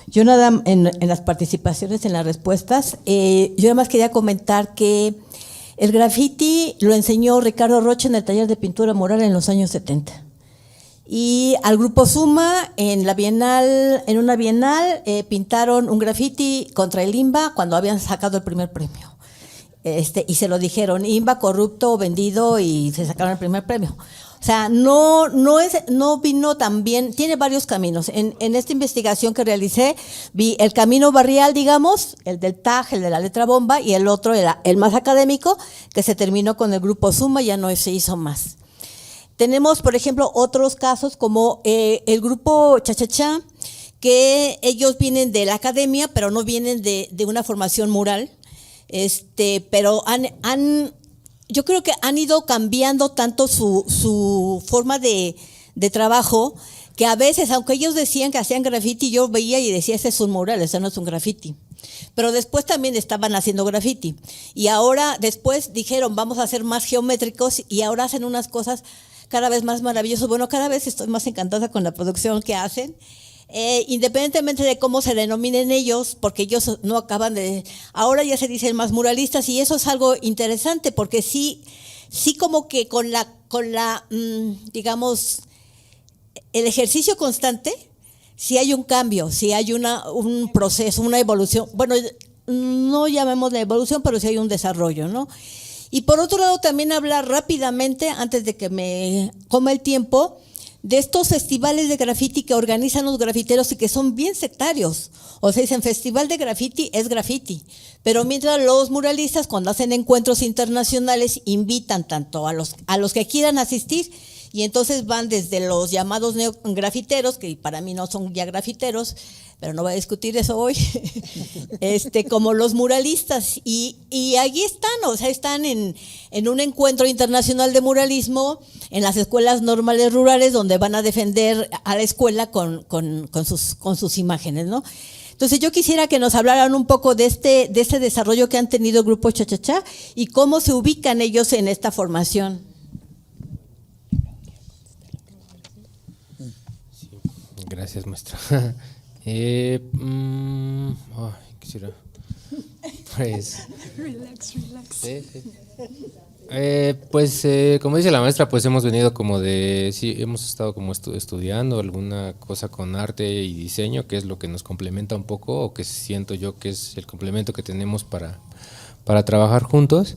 Yo nada, en las participaciones, en las respuestas, yo nada más quería comentar que el graffiti lo enseñó Ricardo Rocha en el taller de pintura mural en los años 70. Y al grupo Suma, en una bienal, pintaron un graffiti contra el INBA cuando habían sacado el primer premio. Y se lo dijeron, INBA corrupto, vendido, y se sacaron el primer premio. O sea, no vino tan bien, tiene varios caminos. En esta investigación que realicé, vi el camino barrial, digamos, el del TAG, el de la letra bomba, y el otro, el más académico, que se terminó con el grupo Suma, ya no se hizo más. Tenemos, por ejemplo, otros casos como el grupo Cha-Cha-Cha, que ellos vienen de la academia, pero no vienen de una formación mural. Pero yo creo que han ido cambiando tanto su forma de trabajo, que a veces, aunque ellos decían que hacían graffiti, yo veía y decía, ese es un mural, ese no es un graffiti. Pero después también estaban haciendo graffiti. Y ahora, después dijeron, vamos a hacer más geométricos, y ahora hacen unas cosas cada vez más maravillosas. Bueno, cada vez estoy más encantada con la producción que hacen. independientemente de cómo se denominen ellos, porque ellos no acaban de, ahora ya se dicen más muralistas, y eso es algo interesante, porque sí como que con la digamos, el ejercicio constante, sí hay un cambio, sí hay un proceso, una evolución, bueno, no llamemos la evolución, pero sí hay un desarrollo, ¿no? Y por otro lado también hablar rápidamente, antes de que me coma el tiempo, de estos festivales de graffiti que organizan los grafiteros y que son bien sectarios. O sea, dicen festival de graffiti es graffiti, pero mientras los muralistas cuando hacen encuentros internacionales invitan tanto a los que quieran asistir, y entonces van desde los llamados grafiteros, que para mí no son ya grafiteros, pero no voy a discutir eso hoy, como los muralistas, y allí están, o sea, están en un encuentro internacional de muralismo en las escuelas normales rurales, donde van a defender a la escuela con sus imágenes, ¿no? Entonces yo quisiera que nos hablaran un poco de este desarrollo que han tenido el Grupo Cha-Cha-Cha y cómo se ubican ellos en esta formación. Gracias, maestra. Quisiera. Pues. Relax. Como dice la maestra, pues hemos venido hemos estado como estudiando alguna cosa con arte y diseño, que es lo que nos complementa un poco, o que siento yo que es el complemento que tenemos para trabajar juntos.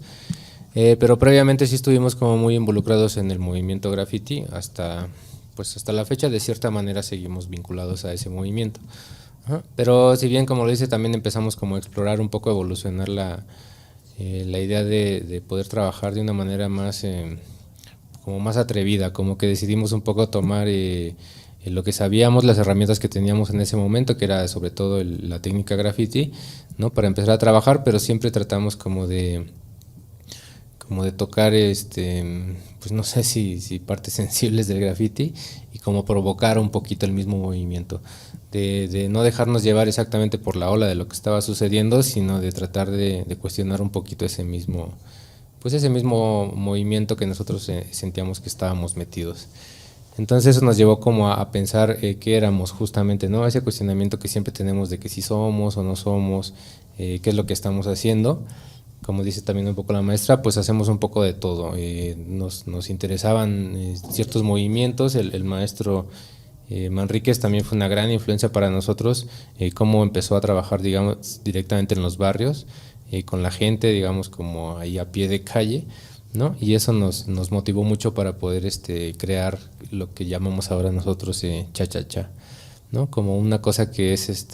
Pero previamente sí estuvimos como muy involucrados en el movimiento graffiti, hasta la fecha de cierta manera seguimos vinculados a ese movimiento. Pero si bien, como lo dice, también empezamos como a explorar un poco, evolucionar la idea de poder trabajar de una manera más como más atrevida, como que decidimos un poco tomar lo que sabíamos, las herramientas que teníamos en ese momento, que era sobre todo la técnica graffiti, ¿no? Para empezar a trabajar, pero siempre tratamos como de tocar pues no sé si partes sensibles del graffiti, y como provocar un poquito el mismo movimiento, de no dejarnos llevar exactamente por la ola de lo que estaba sucediendo, sino de tratar de cuestionar un poquito ese mismo movimiento que nosotros sentíamos que estábamos metidos. Entonces eso nos llevó como a pensar qué éramos justamente, ¿no? Ese cuestionamiento que siempre tenemos de que si somos o no somos, qué es lo que estamos haciendo. Como dice también un poco la maestra, pues hacemos un poco de todo. Nos interesaban ciertos movimientos. El maestro Manríquez también fue una gran influencia para nosotros, cómo empezó a trabajar, digamos, directamente en los barrios, con la gente, digamos, como ahí a pie de calle, ¿no? Y eso nos motivó mucho para poder crear lo que llamamos ahora nosotros Cha-Cha-Cha, ¿no? Como una cosa que es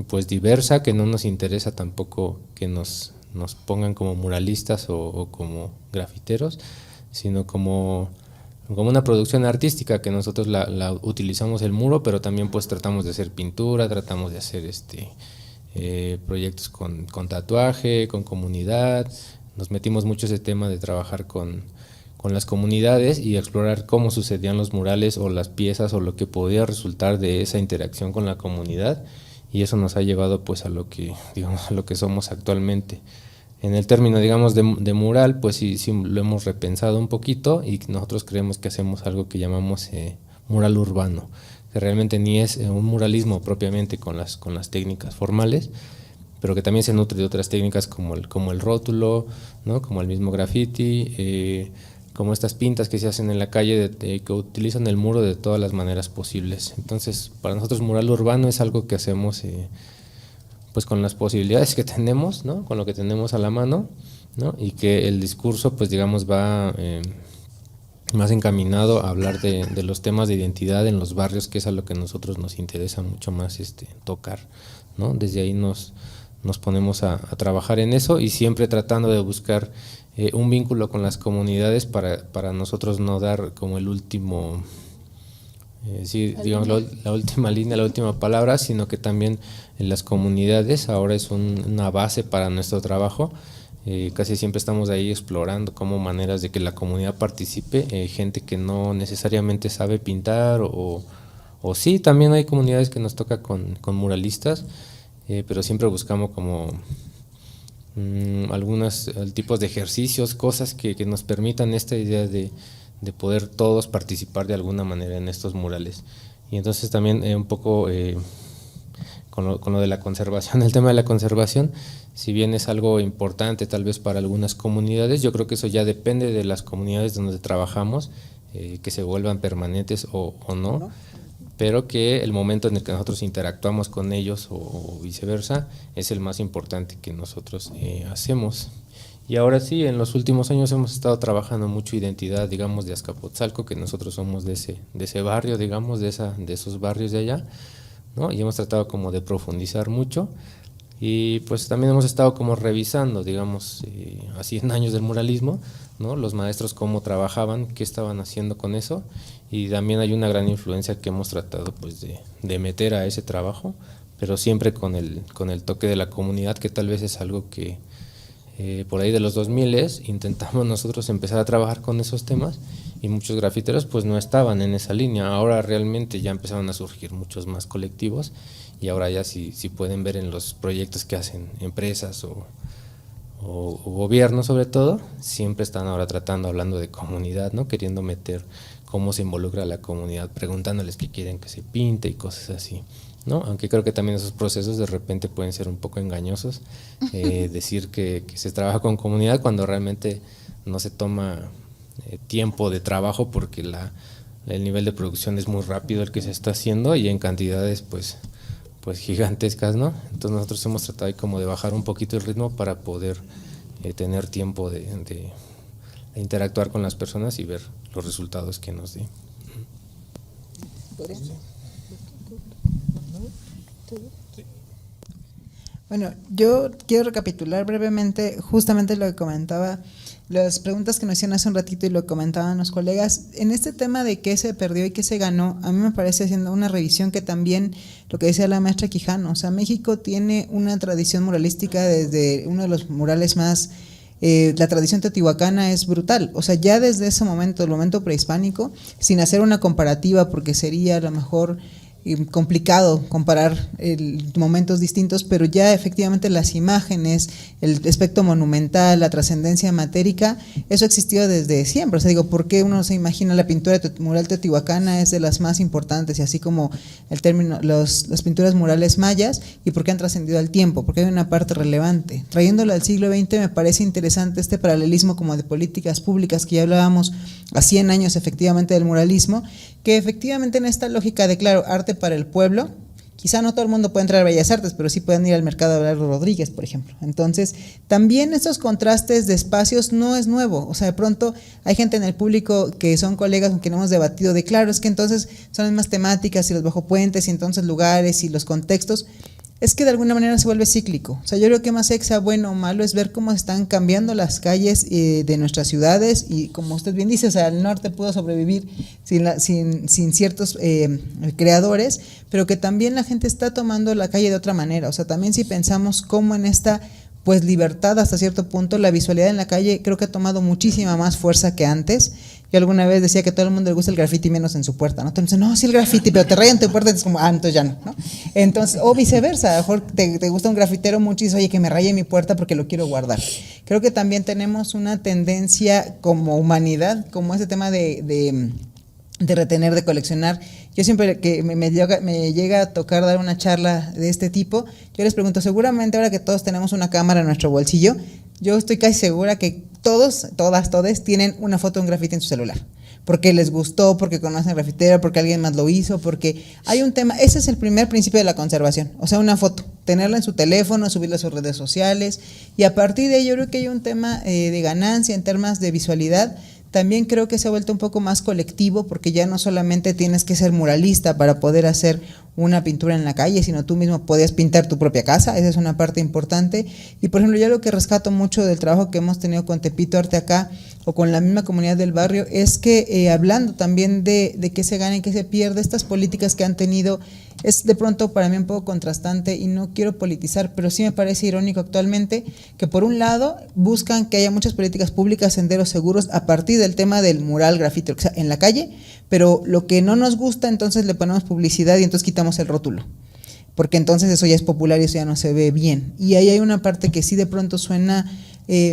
pues diversa, que no nos interesa tampoco que nos pongan como muralistas o como grafiteros, sino como una producción artística, que nosotros la utilizamos el muro, pero también pues tratamos de hacer pintura, tratamos de hacer proyectos con tatuaje, con comunidad. Nos metimos mucho ese tema de trabajar con las comunidades y explorar cómo sucedían los murales o las piezas o lo que podía resultar de esa interacción con la comunidad, y eso nos ha llevado pues a lo que somos actualmente. En el término, digamos, de mural, pues sí lo hemos repensado un poquito, y nosotros creemos que hacemos algo que llamamos mural urbano, que realmente ni es un muralismo propiamente con las técnicas formales, pero que también se nutre de otras técnicas como el rótulo, ¿no? Como el mismo graffiti, como estas pintas que se hacen en la calle, que utilizan el muro de todas las maneras posibles. Entonces, para nosotros mural urbano es algo que hacemos pues con las posibilidades que tenemos, ¿no? Con lo que tenemos a la mano, ¿no? Y que el discurso, pues digamos, va más encaminado a hablar de los temas de identidad en los barrios, que es a lo que a nosotros nos interesa mucho más tocar, ¿no? Desde ahí nos ponemos a trabajar en eso, y siempre tratando de buscar un vínculo con las comunidades para nosotros no dar como el último, digamos, la última línea, la última palabra, sino que también en las comunidades ahora es una base para nuestro trabajo. Casi siempre estamos ahí explorando como maneras de que la comunidad participe, gente que no necesariamente sabe pintar, o sí, también hay comunidades que nos toca con muralistas, pero siempre buscamos como algunos tipos de ejercicios, cosas que nos permitan esta idea de poder todos participar de alguna manera en estos murales. Y entonces también un poco con lo de la conservación, el tema de la conservación, si bien es algo importante tal vez para algunas comunidades, yo creo que eso ya depende de las comunidades donde trabajamos, que se vuelvan permanentes o no, pero que el momento en el que nosotros interactuamos con ellos o viceversa es el más importante que nosotros hacemos. Y ahora sí, en los últimos años hemos estado trabajando mucho identidad, digamos, de Azcapotzalco, que nosotros somos de ese barrio, digamos, de esos barrios de allá, ¿no? Y hemos tratado como de profundizar mucho. Y pues también hemos estado como revisando, digamos, a 100 años del muralismo, ¿no? Los maestros cómo trabajaban, qué estaban haciendo con eso, y también hay una gran influencia que hemos tratado pues de meter a ese trabajo, pero siempre con el toque de la comunidad, que tal vez es algo que por ahí de los 2000 intentamos nosotros empezar a trabajar con esos temas, y muchos grafiteros pues no estaban en esa línea. Ahora realmente ya empezaron a surgir muchos más colectivos, y ahora ya si pueden ver en los proyectos que hacen empresas o gobierno sobre todo, siempre están ahora hablando de comunidad, ¿no? Queriendo meter cómo se involucra a la comunidad, preguntándoles qué quieren que se pinte y cosas así, ¿no? Aunque creo que también esos procesos de repente pueden ser un poco engañosos, decir que se trabaja con comunidad cuando realmente no se toma tiempo de trabajo, porque el nivel de producción es muy rápido el que se está haciendo, y en cantidades pues gigantescas, ¿no? Entonces nosotros hemos tratado como de bajar un poquito el ritmo para poder tener tiempo de interactuar con las personas y ver los resultados que nos dé. Bueno, yo quiero recapitular brevemente justamente lo que comentaba, las preguntas que nos hicieron hace un ratito y lo que comentaban los colegas. En este tema de qué se perdió y qué se ganó, a mí me parece, haciendo una revisión, que también lo que decía la maestra Quijano, o sea, México tiene una tradición muralística desde uno de los murales más, la tradición teotihuacana es brutal, o sea, ya desde ese momento, el momento prehispánico, sin hacer una comparativa, porque sería a lo mejor complicado comparar momentos distintos, pero ya efectivamente las imágenes, el aspecto monumental, la trascendencia matérica, eso ha existido desde siempre. O sea, digo, ¿por qué uno se imagina la pintura mural teotihuacana es de las más importantes, y así como el término, las pinturas murales mayas, y por qué han trascendido al tiempo? Porque hay una parte relevante. Trayéndolo al siglo XX, me parece interesante este paralelismo como de políticas públicas que ya hablábamos a 100 años efectivamente del muralismo, que efectivamente en esta lógica de, claro, arte para el pueblo, quizá no todo el mundo puede entrar a Bellas Artes, pero sí pueden ir al mercado de Abelardo Rodríguez, por ejemplo. Entonces, también estos contrastes de espacios no es nuevo. O sea, de pronto hay gente en el público que son colegas con quien hemos debatido de, claro, es que entonces son las mismas temáticas y los bajo puentes y entonces lugares y los contextos. Es que de alguna manera se vuelve cíclico. O sea, yo creo que más que sea bueno o malo es ver cómo están cambiando las calles de nuestras ciudades, y como usted bien dice, o sea, el norte pudo sobrevivir sin ciertos creadores, pero que también la gente está tomando la calle de otra manera. O sea, también si pensamos cómo en esta pues libertad hasta cierto punto, la visualidad en la calle creo que ha tomado muchísima más fuerza que antes. Yo alguna vez decía que a todo el mundo le gusta el graffiti menos en su puerta, ¿no? Entonces, no, sí el graffiti, pero te rayan tu puerta y es como, entonces ya no, ¿no? Entonces, o viceversa, a lo mejor te gusta un grafitero mucho y dices, oye, que me raye mi puerta porque lo quiero guardar. Creo que también tenemos una tendencia como humanidad, como ese tema de retener, de coleccionar. Yo siempre que me llega a tocar dar una charla de este tipo, yo les pregunto, seguramente ahora que todos tenemos una cámara en nuestro bolsillo, yo estoy casi segura que todos tienen una foto de un grafiti en su celular, porque les gustó, porque conocen grafitero, porque alguien más lo hizo, porque hay un tema. Ese es el primer principio de la conservación, o sea, una foto, tenerla en su teléfono, subirla a sus redes sociales, y a partir de ello creo que hay un tema de ganancia en temas de visualidad. También creo que se ha vuelto un poco más colectivo, porque ya no solamente tienes que ser muralista para poder hacer una pintura en la calle, sino tú mismo podías pintar tu propia casa. Esa es una parte importante. Y por ejemplo, yo lo que rescato mucho del trabajo que hemos tenido con Tepito Arte Acá o con la misma comunidad del barrio es que hablando también de qué se gana y qué se pierde, estas políticas que han tenido, es de pronto para mí un poco contrastante, y no quiero politizar, pero sí me parece irónico actualmente que por un lado buscan que haya muchas políticas públicas, senderos seguros, a partir del tema del mural, grafito, o sea, en la calle, pero lo que no nos gusta, entonces le ponemos publicidad y entonces quitamos el rótulo, porque entonces eso ya es popular y eso ya no se ve bien. Y ahí hay una parte que sí de pronto suena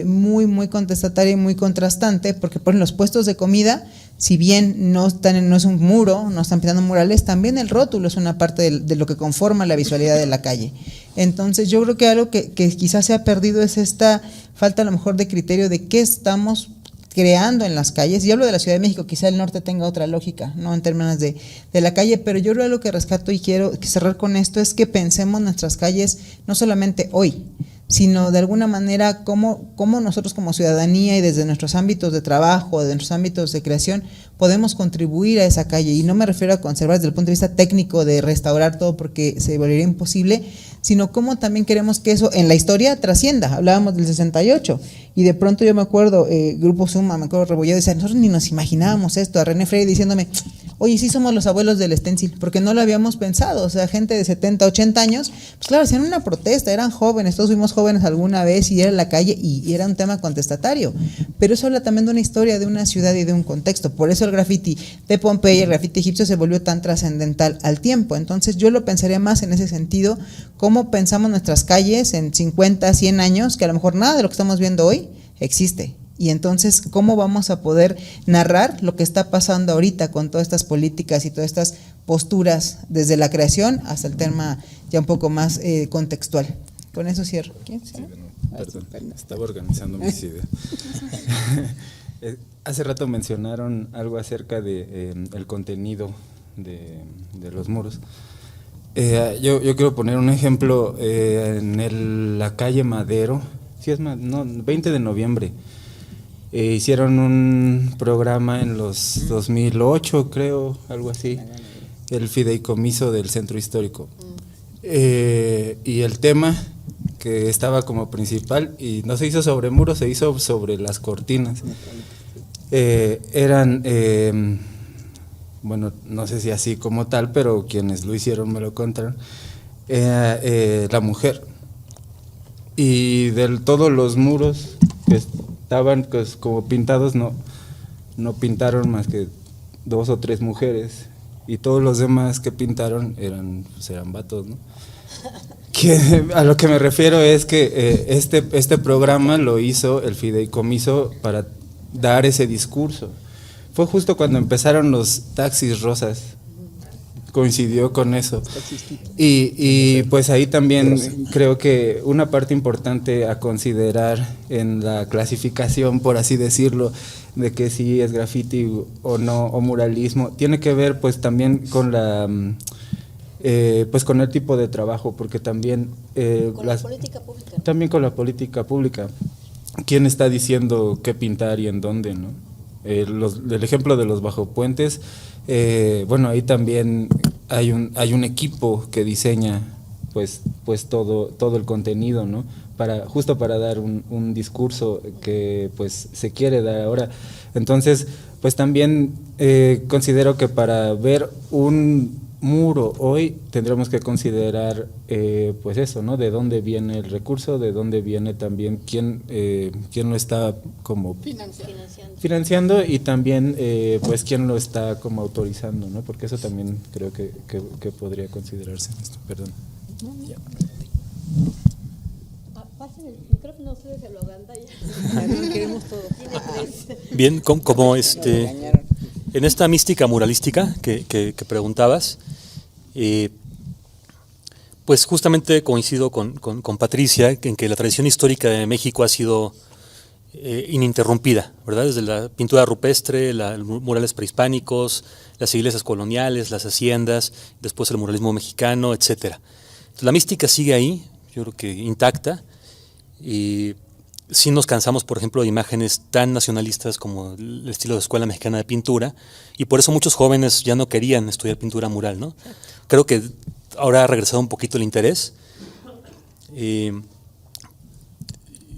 muy contestataria y muy contrastante, porque por ejemplo, los puestos de comida si bien no es un muro, no están pintando murales, también el rótulo es una parte de lo que conforma la visualidad de la calle. Entonces yo creo que algo que quizás se ha perdido es esta falta a lo mejor de criterio de qué estamos creando en las calles. Y hablo de la Ciudad de México, quizá el norte tenga otra lógica, ¿no? En términos de la calle, pero yo creo que lo que rescato y quiero cerrar con esto es que pensemos nuestras calles no solamente hoy, sino de alguna manera cómo nosotros como ciudadanía y desde nuestros ámbitos de trabajo, de nuestros ámbitos de creación, podemos contribuir a esa calle. Y no me refiero a conservar desde el punto de vista técnico de restaurar todo porque se volvería imposible, sino cómo también queremos que eso en la historia trascienda. Hablábamos del 68 y de pronto yo me acuerdo, Grupo Suma, me acuerdo Rebolledo, decía, nosotros ni nos imaginábamos esto, a René Freire diciéndome, oye, sí somos los abuelos del stencil, porque no lo habíamos pensado, o sea, gente de 70, 80 años, pues claro, hacían una protesta, eran jóvenes, todos fuimos jóvenes alguna vez y era en la calle y era un tema contestatario, pero eso habla también de una historia, de una ciudad y de un contexto, por eso el graffiti de Pompeya, el graffiti egipcio se volvió tan trascendental al tiempo. Entonces yo lo pensaría más en ese sentido, cómo pensamos nuestras calles en 50, 100 años, que a lo mejor nada de lo que estamos viendo hoy existe. Y entonces, ¿cómo vamos a poder narrar lo que está pasando ahorita con todas estas políticas y todas estas posturas desde la creación hasta el tema ya un poco más contextual? Con eso cierro. ¿Quién? Sí, perdón, estaba organizando mis ideas. Hace rato mencionaron algo acerca de el contenido de los muros. Yo quiero poner un ejemplo en la calle Madero, sí es más, no, 20 de noviembre. Hicieron un programa en los 2008, creo, algo así, el fideicomiso del centro histórico. Y el tema que estaba como principal, y no se hizo sobre muros, se hizo sobre las cortinas. Eran, bueno, no sé si así como tal, pero quienes lo hicieron me lo contaron, la mujer. Y de todos los muros que estaban pues, como pintados, no pintaron más que 2 o 3 mujeres, y todos los demás que pintaron eran vatos, ¿no? A lo que me refiero es que este programa lo hizo el fideicomiso para dar ese discurso. Fue justo cuando empezaron los taxis rosas, coincidió con eso. Y pues ahí también creo que una parte importante a considerar en la clasificación, por así decirlo, de que si es graffiti o no, o muralismo, tiene que ver pues también con la pues con el tipo de trabajo, porque también con la política pública. También con la política pública. ¿Quién está diciendo qué pintar y en dónde, no? El ejemplo de los bajopuentes, bueno, ahí también hay un equipo que diseña pues todo el contenido, ¿no? Justo para dar un discurso que pues se quiere dar ahora. Entonces, pues también considero que para ver un muro hoy tendremos que considerar pues eso, ¿no? De dónde viene el recurso, de dónde viene también quién lo está como financiando y también pues quién lo está como autorizando, ¿no? Porque eso también creo que podría considerarse en esto. Perdón. Ya. Pasen el micrófono, ustedes se lo agandan. Queremos todo. Bien, como en esta mística muralística que preguntabas, pues justamente coincido con Patricia en que la tradición histórica de México ha sido ininterrumpida, ¿verdad? Desde la pintura rupestre, los murales prehispánicos, las iglesias coloniales, las haciendas, después el muralismo mexicano, etcétera. Entonces, la mística sigue ahí, yo creo que intacta, y sí nos cansamos, por ejemplo, de imágenes tan nacionalistas como el estilo de Escuela Mexicana de Pintura, y por eso muchos jóvenes ya no querían estudiar pintura mural, ¿no? Creo que ahora ha regresado un poquito el interés.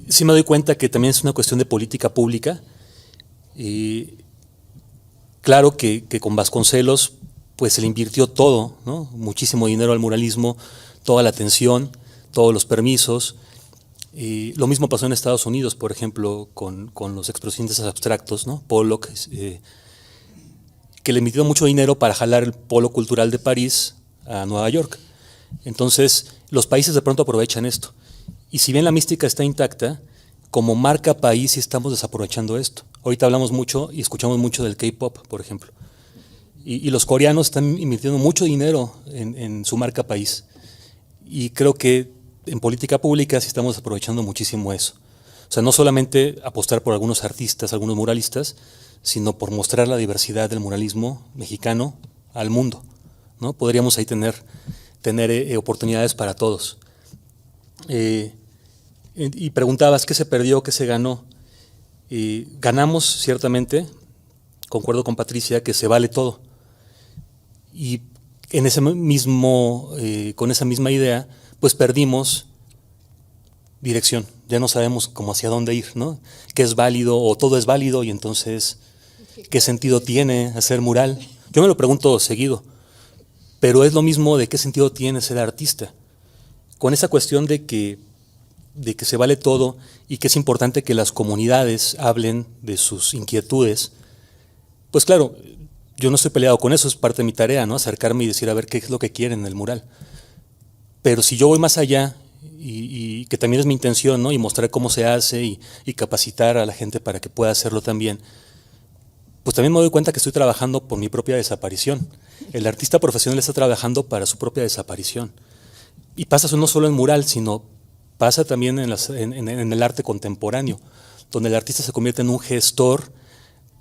Sí me doy cuenta que también es una cuestión de política pública. Claro que con Vasconcelos pues se le invirtió todo, ¿no? Muchísimo dinero al muralismo, toda la atención, todos los permisos. Lo mismo pasó en Estados Unidos, por ejemplo, con los expresionistas abstractos, ¿no? Pollock, que le invirtió mucho dinero para jalar el polo cultural de París a Nueva York. Entonces, los países de pronto aprovechan esto. Y si bien la mística está intacta, como marca país sí estamos desaprovechando esto. Ahorita hablamos mucho y escuchamos mucho del K-pop, por ejemplo. Y los coreanos están invirtiendo mucho dinero en su marca país. Y creo que en política pública sí estamos aprovechando muchísimo eso. O sea, no solamente apostar por algunos artistas, algunos muralistas, sino por mostrar la diversidad del muralismo mexicano al mundo, ¿no? Podríamos ahí tener oportunidades para todos. Y preguntabas qué se perdió, qué se ganó. Ganamos, ciertamente, concuerdo con Patricia, que se vale todo. Y en ese con esa misma idea, pues perdimos dirección. Ya no sabemos cómo hacia dónde ir, ¿no? ¿Qué es válido o todo es válido? Y entonces, ¿qué sentido tiene hacer mural? Yo me lo pregunto seguido, pero es lo mismo de qué sentido tiene ser artista. Con esa cuestión de que se vale todo y que es importante que las comunidades hablen de sus inquietudes, pues claro, yo no estoy peleado con eso, es parte de mi tarea, ¿no? Acercarme y decir a ver qué es lo que quieren en el mural. Pero si yo voy más allá, y que también es mi intención, ¿no? Y mostrar cómo se hace y capacitar a la gente para que pueda hacerlo también, pues también me doy cuenta que estoy trabajando por mi propia desaparición. El artista profesional está trabajando para su propia desaparición. Y pasa eso no solo en mural, sino pasa también en el arte contemporáneo, donde el artista se convierte en un gestor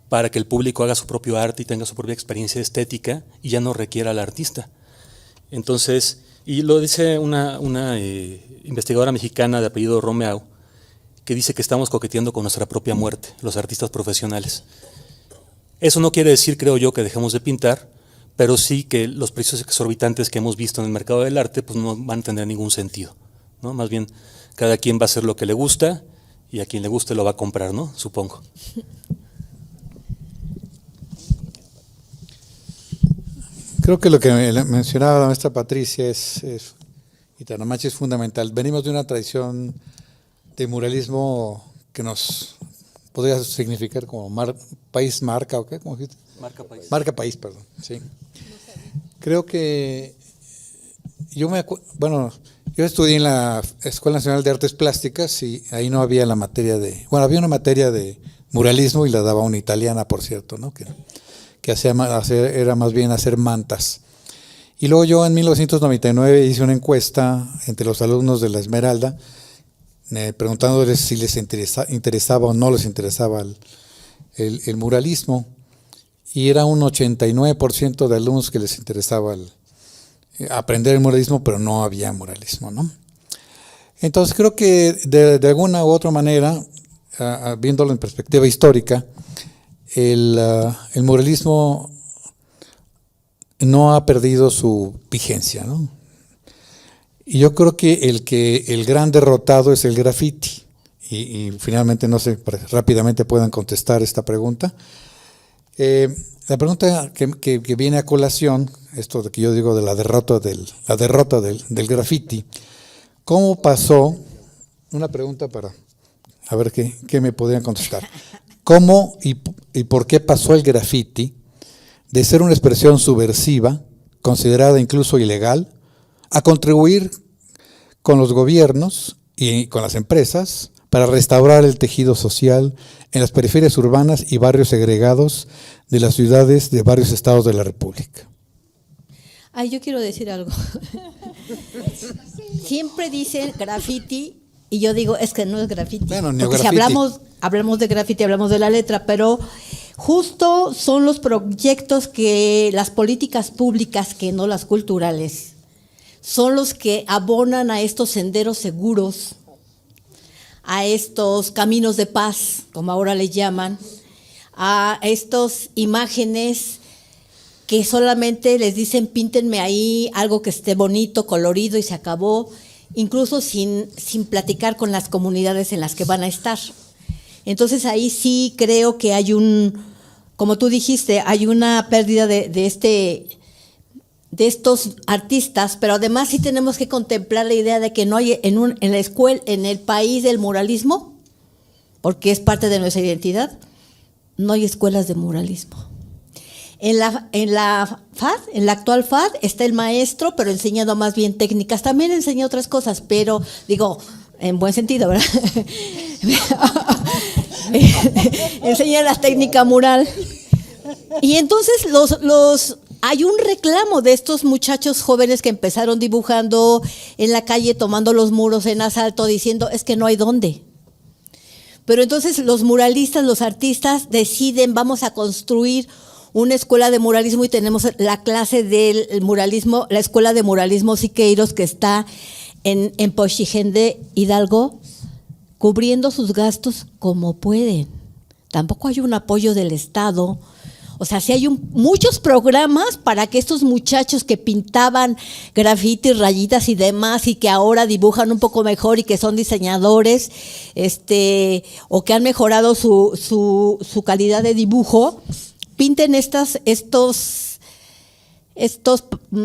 para que el público haga su propio arte y tenga su propia experiencia estética y ya no requiera al artista. Entonces, y lo dice una investigadora mexicana de apellido Romeu, que dice que estamos coqueteando con nuestra propia muerte, los artistas profesionales. Eso no quiere decir, creo yo, que dejemos de pintar, pero sí que los precios exorbitantes que hemos visto en el mercado del arte pues no van a tener ningún sentido, ¿no? Más bien, cada quien va a hacer lo que le gusta y a quien le guste lo va a comprar, ¿no? Supongo. Creo que lo que mencionaba la maestra Patricia y Tanamachi es fundamental. Venimos de una tradición de muralismo que nos podría significar como país marca, ¿o qué? ¿Cómo dijiste? Marca país. Marca país, perdón, sí. Creo que yo estudié en la Escuela Nacional de Artes Plásticas y ahí no había la materia había una materia de muralismo y la daba una italiana, por cierto, ¿no? Que era más bien hacer mantas. Y luego yo en 1999 hice una encuesta entre los alumnos de la Esmeralda, preguntándoles si les interesaba o no les interesaba el muralismo, y era un 89% de alumnos que les interesaba aprender el muralismo, pero no había muralismo, ¿no? Entonces creo que de alguna u otra manera, viéndolo en perspectiva histórica, el muralismo no ha perdido su vigencia, ¿no? Y yo creo que el gran derrotado es el graffiti. Y finalmente, no sé, rápidamente puedan contestar esta pregunta. La pregunta que viene a colación, esto de que yo digo de la derrota del graffiti, ¿cómo pasó? Una pregunta para a ver qué me podrían contestar. ¿Cómo y por qué pasó el graffiti de ser una expresión subversiva, considerada incluso ilegal, a contribuir con los gobiernos y con las empresas para restaurar el tejido social en las periferias urbanas y barrios segregados de las ciudades de varios estados de la República? Ay, yo quiero decir algo. Siempre dicen graffiti y yo digo, es que no es graffiti. Bueno, porque si hablamos de graffiti, hablamos de la letra, pero justo son los proyectos que las políticas públicas, que no las culturales, son los que abonan a estos senderos seguros, a estos caminos de paz, como ahora le llaman, a estas imágenes que solamente les dicen píntenme ahí algo que esté bonito, colorido y se acabó, incluso sin platicar con las comunidades en las que van a estar. Entonces ahí sí creo que hay como tú dijiste, hay una pérdida de estos artistas, pero además sí tenemos que contemplar la idea de que no hay en la escuela, en el país del muralismo, porque es parte de nuestra identidad, no hay escuelas de muralismo. En la FAD, en la actual FAD, está el maestro, pero enseñando más bien técnicas. También enseña otras cosas, pero digo, en buen sentido, ¿verdad? enseña la técnica mural. Y entonces hay un reclamo de estos muchachos jóvenes que empezaron dibujando en la calle, tomando los muros en asalto, diciendo, es que no hay dónde. Pero entonces los muralistas, los artistas deciden, vamos a construir una escuela de muralismo, y tenemos la clase del muralismo, la escuela de muralismo Siqueiros, que está en Pochigende, Hidalgo, cubriendo sus gastos como pueden. Tampoco hay un apoyo del Estado. O sea, sí hay muchos programas para que estos muchachos que pintaban grafitis, rayitas y demás, y que ahora dibujan un poco mejor y que son diseñadores, o que han mejorado su calidad de dibujo, pinten estos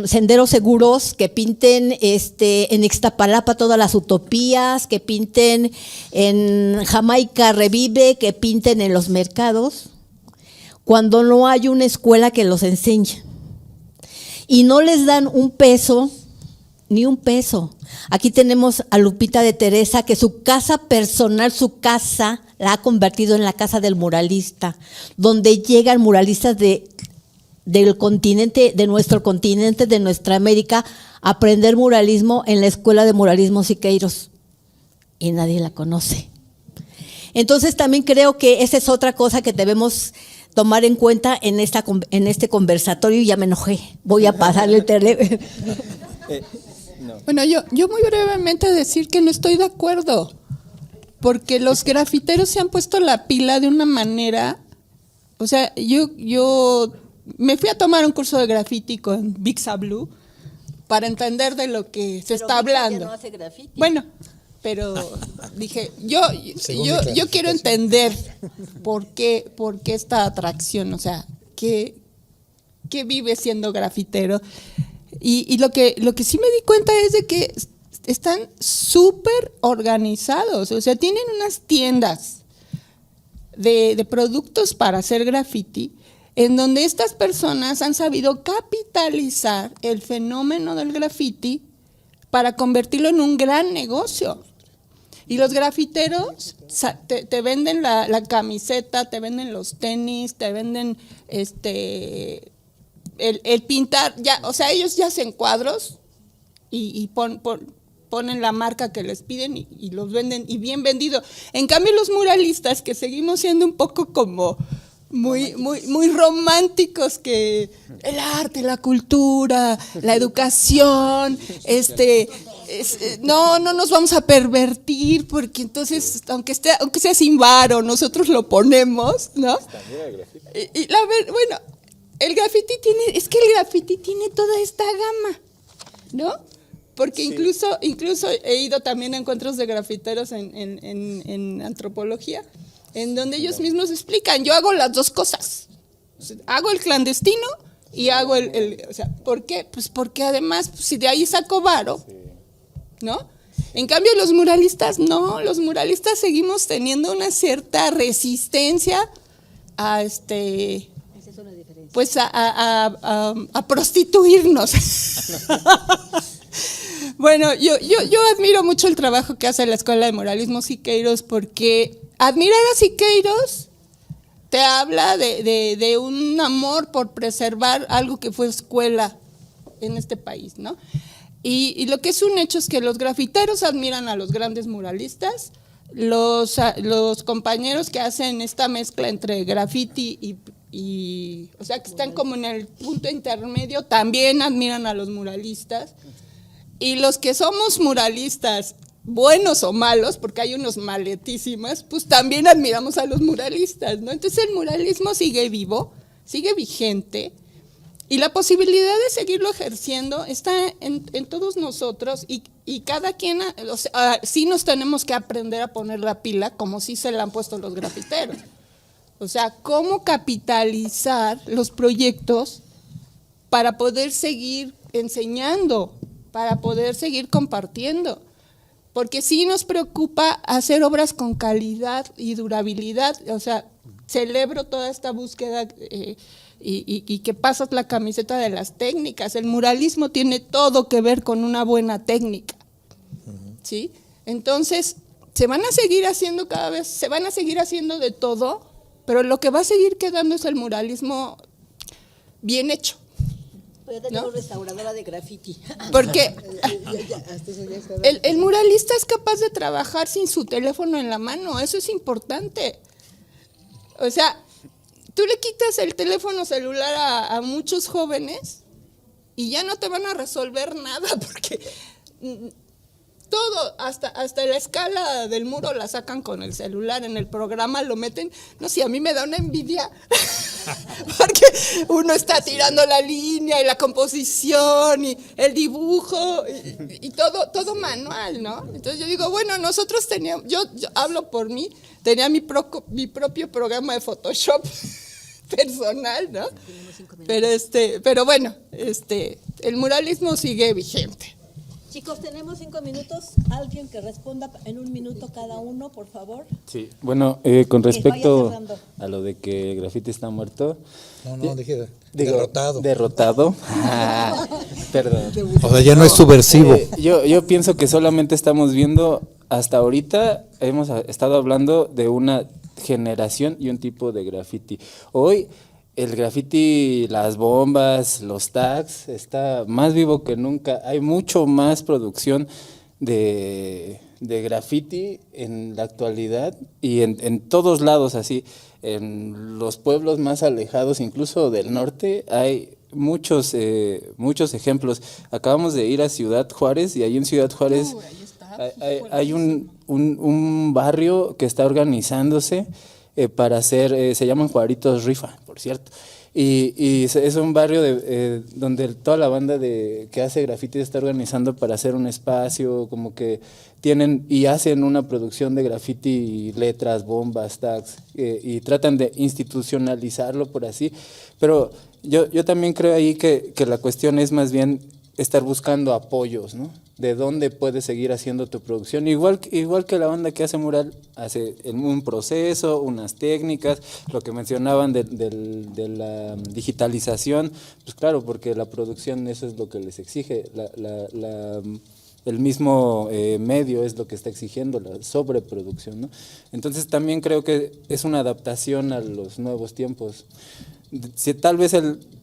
senderos seguros, que pinten en Ixtapalapa todas las utopías, que pinten en Jamaica Revive, que pinten en los mercados, cuando no hay una escuela que los enseñe. Y no les dan un peso, ni un peso. Aquí tenemos a Lupita de Teresa, que su casa personal, su casa, la ha convertido en la casa del muralista, donde llegan muralistas del continente, de nuestro continente, de nuestra América, a aprender muralismo en la Escuela de Muralismo Siqueiros. Y nadie la conoce. Entonces también creo que esa es otra cosa que debemos tomar en cuenta en este conversatorio. Ya me enojé, voy a pasarle el teléfono. Bueno, yo muy brevemente decir que no estoy de acuerdo, porque los grafiteros se han puesto la pila de una manera, o sea, yo me fui a tomar un curso de grafiti con Bixa Blue para entender de lo que se está hablando. No hace grafiti. Bueno, pero dije, yo quiero entender por qué esta atracción, o sea, ¿qué vive siendo grafitero? Y lo que sí me di cuenta es de que están súper organizados, o sea, tienen unas tiendas de productos para hacer graffiti, en donde estas personas han sabido capitalizar el fenómeno del graffiti para convertirlo en un gran negocio. Y los grafiteros te venden la camiseta, te venden los tenis, te venden el pintar, ya, o sea, ellos ya hacen cuadros y ponen la marca que les piden y los venden, y bien vendido. En cambio, los muralistas, que seguimos siendo un poco como muy románticos, que el arte, la cultura, la educación, no nos vamos a pervertir, porque entonces, aunque sea sin varo, nosotros lo ponemos, ¿no? Bueno, el graffiti tiene toda esta gama, ¿no? Porque sí. incluso he ido también a encuentros de grafiteros en antropología, en donde ellos mismos explican, yo hago las dos cosas, hago el clandestino y hago o sea, ¿por qué? Pues porque además, pues, si de ahí saco varo, ¿no? En cambio los muralistas no, los muralistas seguimos teniendo una cierta resistencia a pues a prostituirnos. Bueno, yo admiro mucho el trabajo que hace la Escuela de Muralismo Siqueiros, porque admirar a Siqueiros te habla de un amor por preservar algo que fue escuela en este país, ¿no? Y lo que es un hecho es que los grafiteros admiran a los grandes muralistas, los compañeros que hacen esta mezcla entre graffiti y o sea, que están como en el punto intermedio, también admiran a los muralistas, y los que somos muralistas, buenos o malos, porque hay unos maletísimas, pues también admiramos a los muralistas, ¿no? Entonces el muralismo sigue vivo, sigue vigente, y la posibilidad de seguirlo ejerciendo está en todos nosotros, y cada quien, o sea, sí nos tenemos que aprender a poner la pila, como sí se la han puesto los grafiteros. O sea, cómo capitalizar los proyectos para poder seguir enseñando, para poder seguir compartiendo. Porque sí nos preocupa hacer obras con calidad y durabilidad. O sea, celebro toda esta búsqueda y que pasas la camiseta de las técnicas. El muralismo tiene todo que ver con una buena técnica, ¿sí? Entonces, se van a seguir haciendo cada vez, se van a seguir haciendo de todo, pero lo que va a seguir quedando es el muralismo bien hecho. Voy a restauradora de graffiti. Porque el muralista es capaz de trabajar sin su teléfono en la mano, eso es importante. O sea, tú le quitas el teléfono celular a muchos jóvenes y ya no te van a resolver nada, porque todo, hasta la escala del muro la sacan con el celular, en el programa lo meten. No sé, a mí me da una envidia, porque uno está tirando la línea y la composición y el dibujo y todo manual, ¿no? Entonces yo digo, bueno, nosotros teníamos, yo hablo por mí, tenía mi propio programa de Photoshop personal, ¿no? Pero bueno, el muralismo sigue vigente. Chicos, tenemos 5 minutos. Alguien que responda en 1 minuto cada uno, por favor. Sí, bueno, con respecto a lo de que el grafiti está muerto. No, dije derrotado. Derrotado. Perdón. O sea, ya no es subversivo. Yo pienso que solamente estamos viendo, hasta ahorita hemos estado hablando de una generación y un tipo de grafiti. Hoy el graffiti, las bombas, los tags, está más vivo que nunca. Hay mucho más producción de graffiti en la actualidad y en todos lados, así. En los pueblos más alejados, incluso del norte, hay muchos ejemplos. Acabamos de ir a Ciudad Juárez y ahí en Ciudad Juárez hay un barrio que está organizándose para hacer, se llaman Juaritos Rifa, por cierto, y es un barrio donde toda la banda que hace graffiti está organizando para hacer un espacio, como que tienen y hacen una producción de graffiti, letras, bombas, tags, y tratan de institucionalizarlo por así, pero yo también creo ahí que la cuestión es más bien estar buscando apoyos, ¿no? De dónde puedes seguir haciendo tu producción. Igual que la banda que hace mural, hace un proceso, unas técnicas, lo que mencionaban de la digitalización, pues claro, porque la producción eso es lo que les exige, el mismo medio es lo que está exigiendo, la sobreproducción, ¿no? Entonces también creo que es una adaptación a los nuevos tiempos. Si tal vez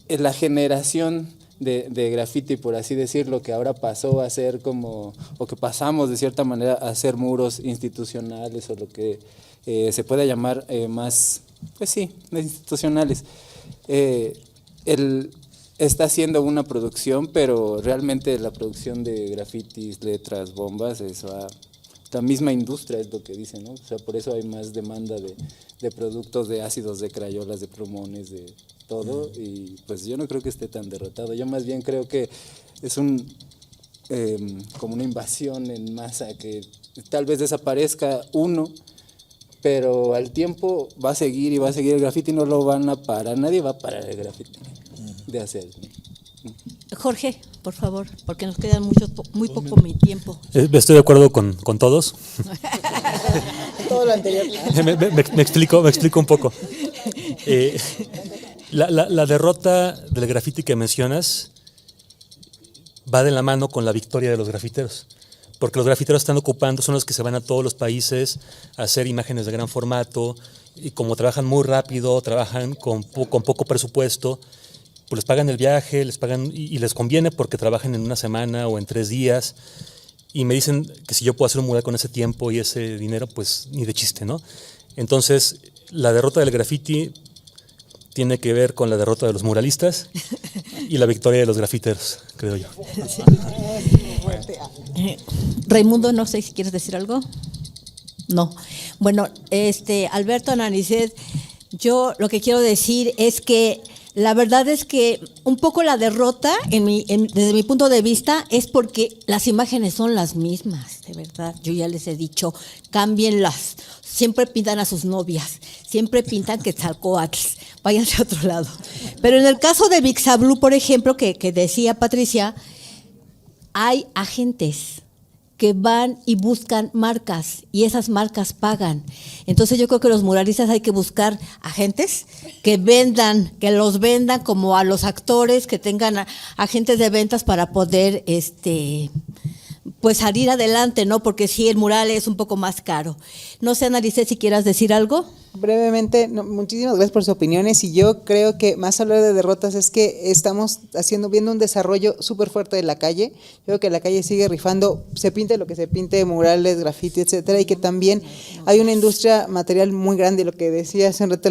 la generación de graffiti, por así decirlo, que ahora pasó a ser como, o que pasamos de cierta manera a hacer muros institucionales o lo que se pueda llamar más, pues sí, institucionales. Él está haciendo una producción, pero realmente la producción de grafitis, letras, bombas, eso la misma industria es lo que dicen, ¿no? O sea, por eso hay más demanda de productos, de ácidos, de crayolas, de plumones, de todo, y pues yo no creo que esté tan derrotado. Yo más bien creo que es como una invasión en masa, que tal vez desaparezca uno, pero al tiempo va a seguir y va a seguir el graffiti, no lo van a parar, nadie va a parar el graffiti de hacer. Jorge, por favor, porque nos queda muy poco mi tiempo. Estoy de acuerdo con todos. Todo lo anterior. Me explico un poco. La derrota del graffiti que mencionas va de la mano con la victoria de los grafiteros, porque los grafiteros están ocupando, son los que se van a todos los países a hacer imágenes de gran formato, y como trabajan muy rápido, trabajan con poco presupuesto, pues les pagan el viaje, les pagan y les conviene porque trabajan en 1 semana o en 3 días, y me dicen que si yo puedo hacer un mural con ese tiempo y ese dinero, pues ni de chiste, ¿no? Entonces, la derrota del graffiti tiene que ver con la derrota de los muralistas y la victoria de los grafiteros, creo yo. Raimundo, no sé si quieres decir algo. No. Bueno, Alberto, Analicet, yo lo que quiero decir es que la verdad es que un poco la derrota, desde mi punto de vista, es porque las imágenes son las mismas, de verdad. Yo ya les he dicho, cámbienlas. Siempre pintan a sus novias, siempre pintan Quetzalcóatl, váyanse a otro lado. Pero en el caso de Pixablu, por ejemplo, que decía Patricia, hay agentes que van y buscan marcas y esas marcas pagan. Entonces yo creo que los muralistas hay que buscar agentes que los vendan como a los actores, que tengan agentes de ventas para poder pues salir adelante, ¿no? Porque sí, el mural es un poco más caro. No sé, Annalise, si quieras decir algo. Brevemente, muchísimas gracias por sus opiniones y yo creo que más hablar de derrotas es que estamos viendo un desarrollo súper fuerte de la calle. Yo creo que la calle sigue rifando, se pinte lo que se pinte, murales, graffiti, etcétera, y que también hay una industria material muy grande. Lo que decía hace un rato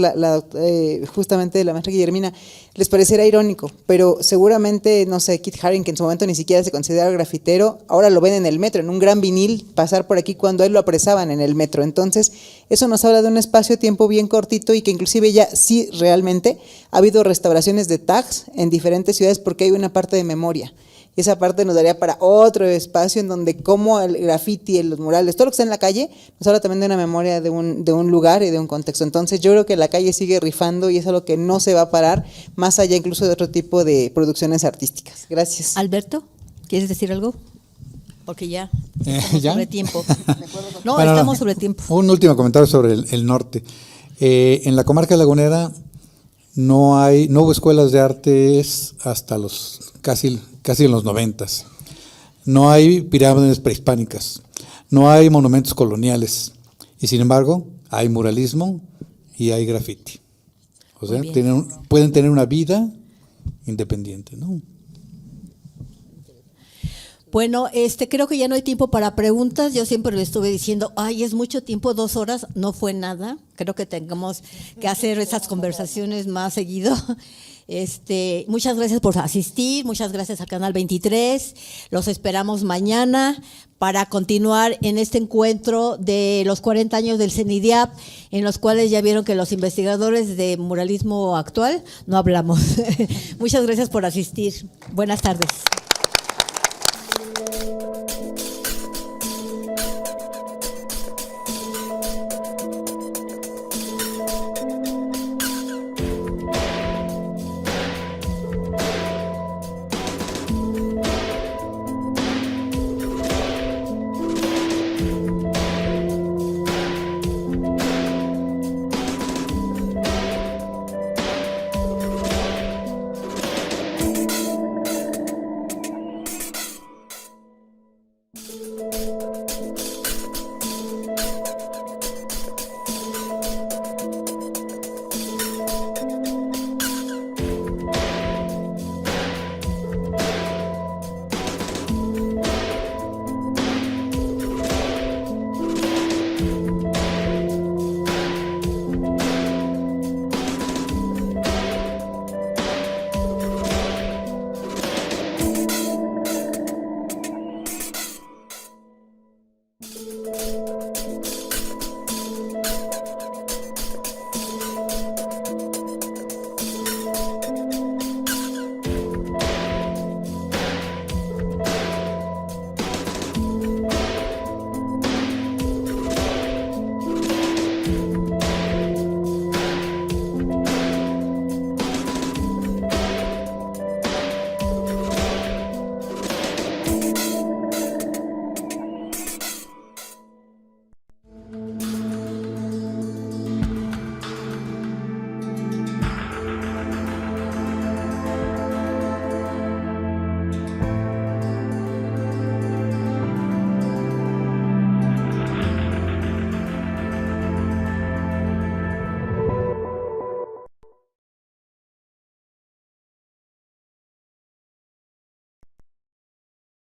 justamente la maestra Guillermina, les parecerá irónico, pero seguramente, no sé, Kit Haring, que en su momento ni siquiera se consideraba grafitero, ahora lo ven en el metro, en un gran vinil, pasar por aquí cuando a él lo apresaban en el metro. Entonces, eso nos habla de un espacio-tiempo bien cortito y que inclusive ya sí realmente ha habido restauraciones de tags en diferentes ciudades porque hay una parte de memoria. Y esa parte nos daría para otro espacio en donde como el graffiti, los murales, todo lo que está en la calle, nos habla también de una memoria de un lugar y de un contexto. Entonces yo creo que la calle sigue rifando y es algo que no se va a parar, más allá incluso de otro tipo de producciones artísticas. Gracias. Alberto, ¿quieres decir algo? Porque ya estamos ¿Ya? sobre tiempo. No, Bueno, estamos sobre tiempo. Un último comentario sobre el norte. En la comarca lagunera no hubo escuelas de artes hasta los casi en los 90s. No hay pirámides prehispánicas, no hay monumentos coloniales y sin embargo hay muralismo y hay graffiti. O sea, pueden tener una vida independiente, ¿no? Bueno, creo que ya no hay tiempo para preguntas. Yo siempre le estuve diciendo, ay, es mucho tiempo, 2 horas, no fue nada. Creo que tengamos que hacer esas conversaciones más seguido. Muchas gracias por asistir, muchas gracias al Canal 23. Los esperamos mañana para continuar en este encuentro de los 40 años del CENIDIAP, en los cuales ya vieron que los investigadores de muralismo actual no hablamos. Muchas gracias por asistir. Buenas tardes.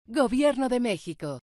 Gobierno de México.